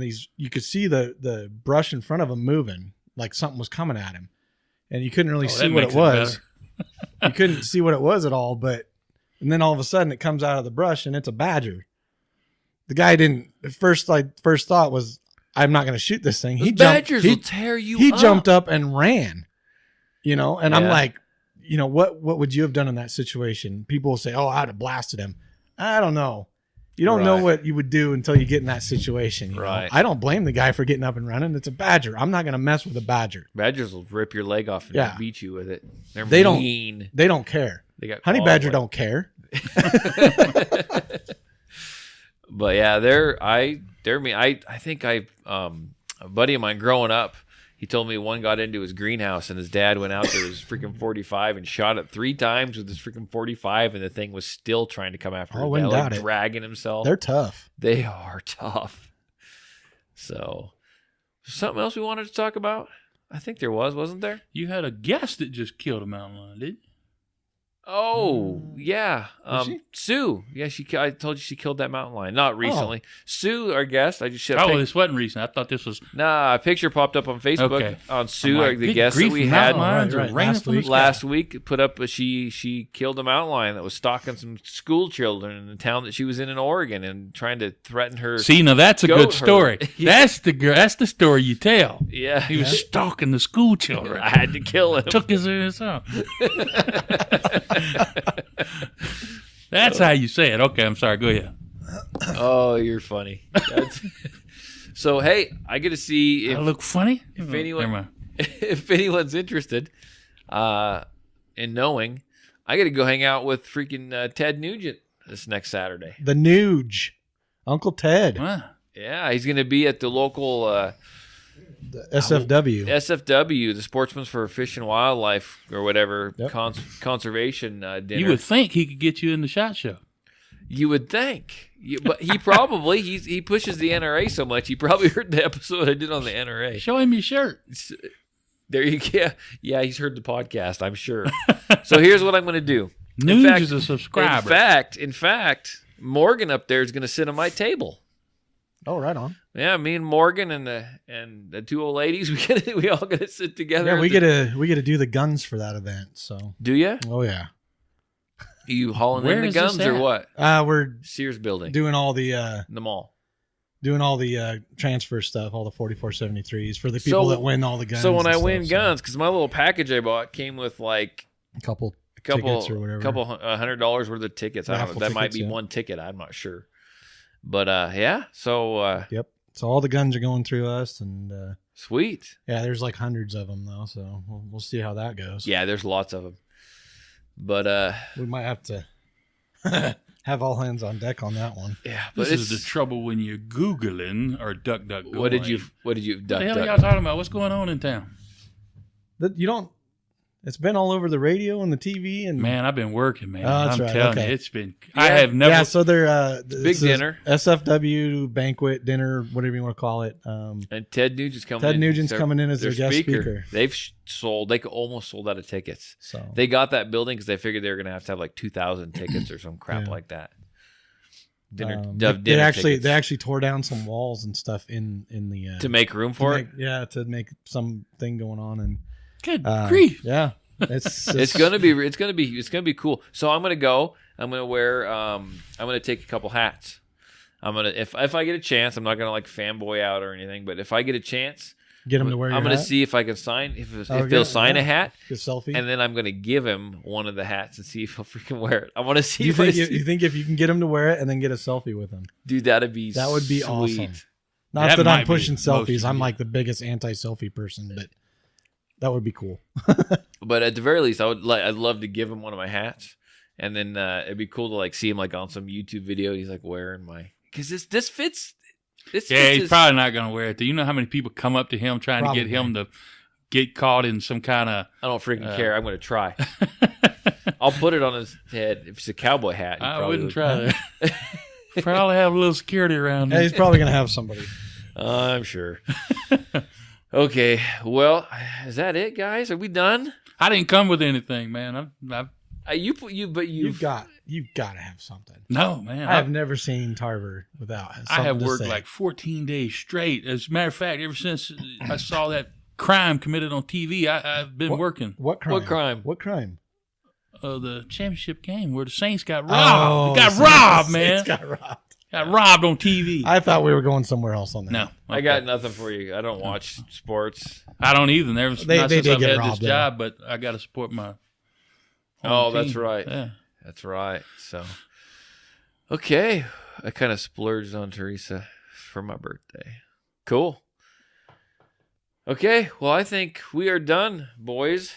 these you could see the brush in front of him moving like something was coming at him. And you couldn't really see what it was. You couldn't see what it was at all, and then all of a sudden it comes out of the brush and it's a badger. The guy didn't first thought was, I'm not going to shoot this thing. Badgers will tear you up. He jumped up and ran, and I'm like, what would you have done in that situation? People will say, oh, I'd have blasted him. I don't know. You don't know what you would do until you get in that situation. Right. I don't blame the guy for getting up and running. It's a badger. I'm not going to mess with a badger. Badgers will rip your leg off and beat you with it. They mean. They don't care. They got honey badger don't care. But yeah, they're mean. I think a buddy of mine growing up, he told me one got into his greenhouse and his dad went out there with his freaking 45 and shot it 3 times with his freaking 45, and the thing was still trying to come after him, like dragging himself. They're tough. They are tough. So, something else we wanted to talk about? I think there wasn't there? You had a guest that just killed a mountain lion, didn't you? Oh, yeah. Sue. Yeah, I told you she killed that mountain lion. Not recently. Sue, our guest. I just this wasn't recent. I thought this was. Nah, a picture popped up on Facebook on Sue, the guest that we had last week. Put up she killed a mountain lion that was stalking some school children in the town that she was in Oregon and trying to threaten her. See, now that's a good story. Yeah. That's the story you tell. Yeah. He was stalking the school children. I had to kill him. Took his ass out. That's how you say it. Okay, I'm sorry. Go ahead. Oh, you're funny. So, hey, I get to see if I look funny. If anyone's interested in knowing, I got to go hang out with freaking Ted Nugent this next Saturday. The Nuge, Uncle Ted. Wow. Yeah, he's going to be at the local the SFW, the Sportsmen's for Fish and Wildlife or whatever, conservation dinner. You would think he could get you in the SHOT Show. You would think. But he probably, he pushes the NRA so much, he probably heard the episode I did on the NRA. Show him your shirt. There you go. Yeah, he's heard the podcast, I'm sure. So here's what I'm going to do. Nuge is a subscriber. In fact, Morgan up there is going to sit on my table. Oh, right on. Yeah, me and Morgan and the two old ladies, we all gonna sit together. Yeah, we get to do the guns for that event. So do you? Oh yeah. Are you hauling in the guns or what? We're Sears building, doing all the mall, doing all the transfer stuff, all the 4473s for the people that win all the guns. So when I win guns, because my little package I bought came with like a couple tickets or whatever, $100 worth of tickets. I don't know, that might be one ticket. I'm not sure. But yeah, so yep. So all the guns are going through us, and sweet. Yeah, there's like hundreds of them though, so we'll see how that goes. Yeah, there's lots of them. But we might have to have all hands on deck on that one. Yeah, but this is the trouble when you're Googling or DuckDuckGo. What did you What the hell are y'all talking about? What's going on in town? You don't. It's been all over the radio and the TV and man, I've been working, man. That's I'm right. telling Okay. you, it's been. Yeah. I have never. Yeah, so they're big dinner, SFW banquet dinner, whatever you want to call it. And Ted Nugent's coming. Ted Nugent's coming in as their guest speaker. They've they almost sold out of tickets. So they got that building because they figured they were going to have like 2,000 tickets or some crap like that. Dinner. They actually tore down some walls and stuff in the to make room for it. Yeah, to make something going on and. Good grief! Yeah. It's gonna be cool. So I'm gonna go. I'm gonna wear. I'm gonna take a couple hats. I'm gonna if I get a chance. I'm not gonna like fanboy out or anything. But if I get a chance, get him to wear. I'm gonna see if I can sign. If they'll sign a hat, a selfie, and then I'm gonna give him one of the hats and see if he'll freaking wear it. I want to see. You think if you can get him to wear it and then get a selfie with him, dude, that would be sweet. Awesome. Not that I'm pushing selfies. I'm like the biggest anti-selfie person, but. That would be cool. But at the very least, I'd love to give him one of my hats, and then it'd be cool to like see him like on some YouTube video. And he's like wearing because this fits. He's probably not gonna wear it. Do you know how many people come up to him trying to get him to get caught in some kind of? I don't freaking care. I'm gonna try. I'll put it on his head if it's a cowboy hat. I wouldn't try that. Probably have a little security around him. Yeah, he's probably gonna have somebody. I'm sure. Okay, well, is that it, guys? Are we done? I didn't come with anything, man. You've got to have something. No, man. I have never seen Tarver without. I have worked like 14 days straight. As a matter of fact, ever since I saw that crime committed on TV, I've been working. What crime? What crime? The championship game where the Saints got robbed. Robbed, man. Saints got robbed. Got robbed on TV. I thought we were going somewhere else on that. No. Okay. I got nothing for you. I don't watch sports. I don't either. They did I've had this job, but I got to support my team. That's right. Yeah. That's right. So, okay. I kind of splurged on Teresa for my birthday. Cool. Okay. Well, I think we are done, boys.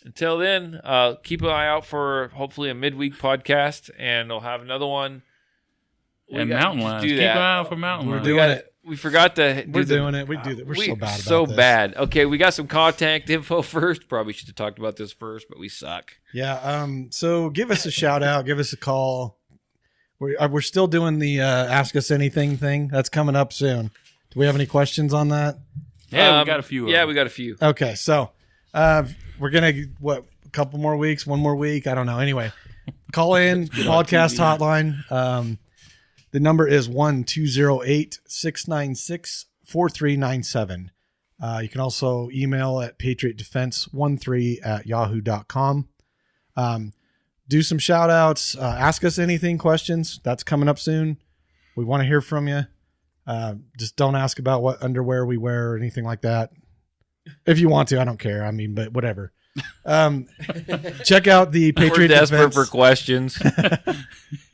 Until then, keep an eye out for hopefully a midweek podcast, and we'll have another one. And mountain lions. Keep an eye out for mountain lions. We're doing it. We forgot to. We're doing it. We do that. We're so bad about so this. bad. Okay, we got some contact info first. Probably should have talked about this first, but we suck. Yeah. So give us a shout out. Give us a call. We're still doing the Ask Us Anything thing. That's coming up soon. Do we have any questions on that? Yeah, we got a few. Yeah, we got a few. Okay, so we're gonna a couple more weeks, one more week. I don't know. Anyway, call in podcast hotline. The number is 1-208-696-4397. You can also email at patriotdefense13@yahoo.com. Do some shout outs. Ask us anything, questions. That's coming up soon. We want to hear from you. Just don't ask about what underwear we wear or anything like that. If you want to, I don't care. I mean, but whatever. Check out the Patriot We're desperate Defense. for questions.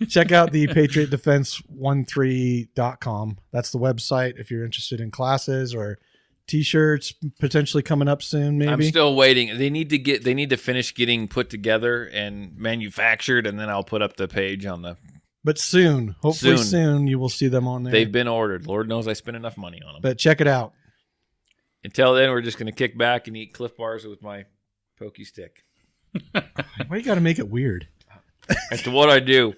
Check out the patriotdefense13.com. That's the website if you're interested in classes or t-shirts potentially coming up soon. Maybe I'm still waiting. They need to finish getting put together and manufactured, and then I'll put up the page on the. But soon, hopefully soon, you will see them on there. They've been ordered. Lord knows I spent enough money on them. But check it out. Until then, we're just going to kick back and eat Cliff Bars with my pokey stick. Why you got to make it weird? That's what I do.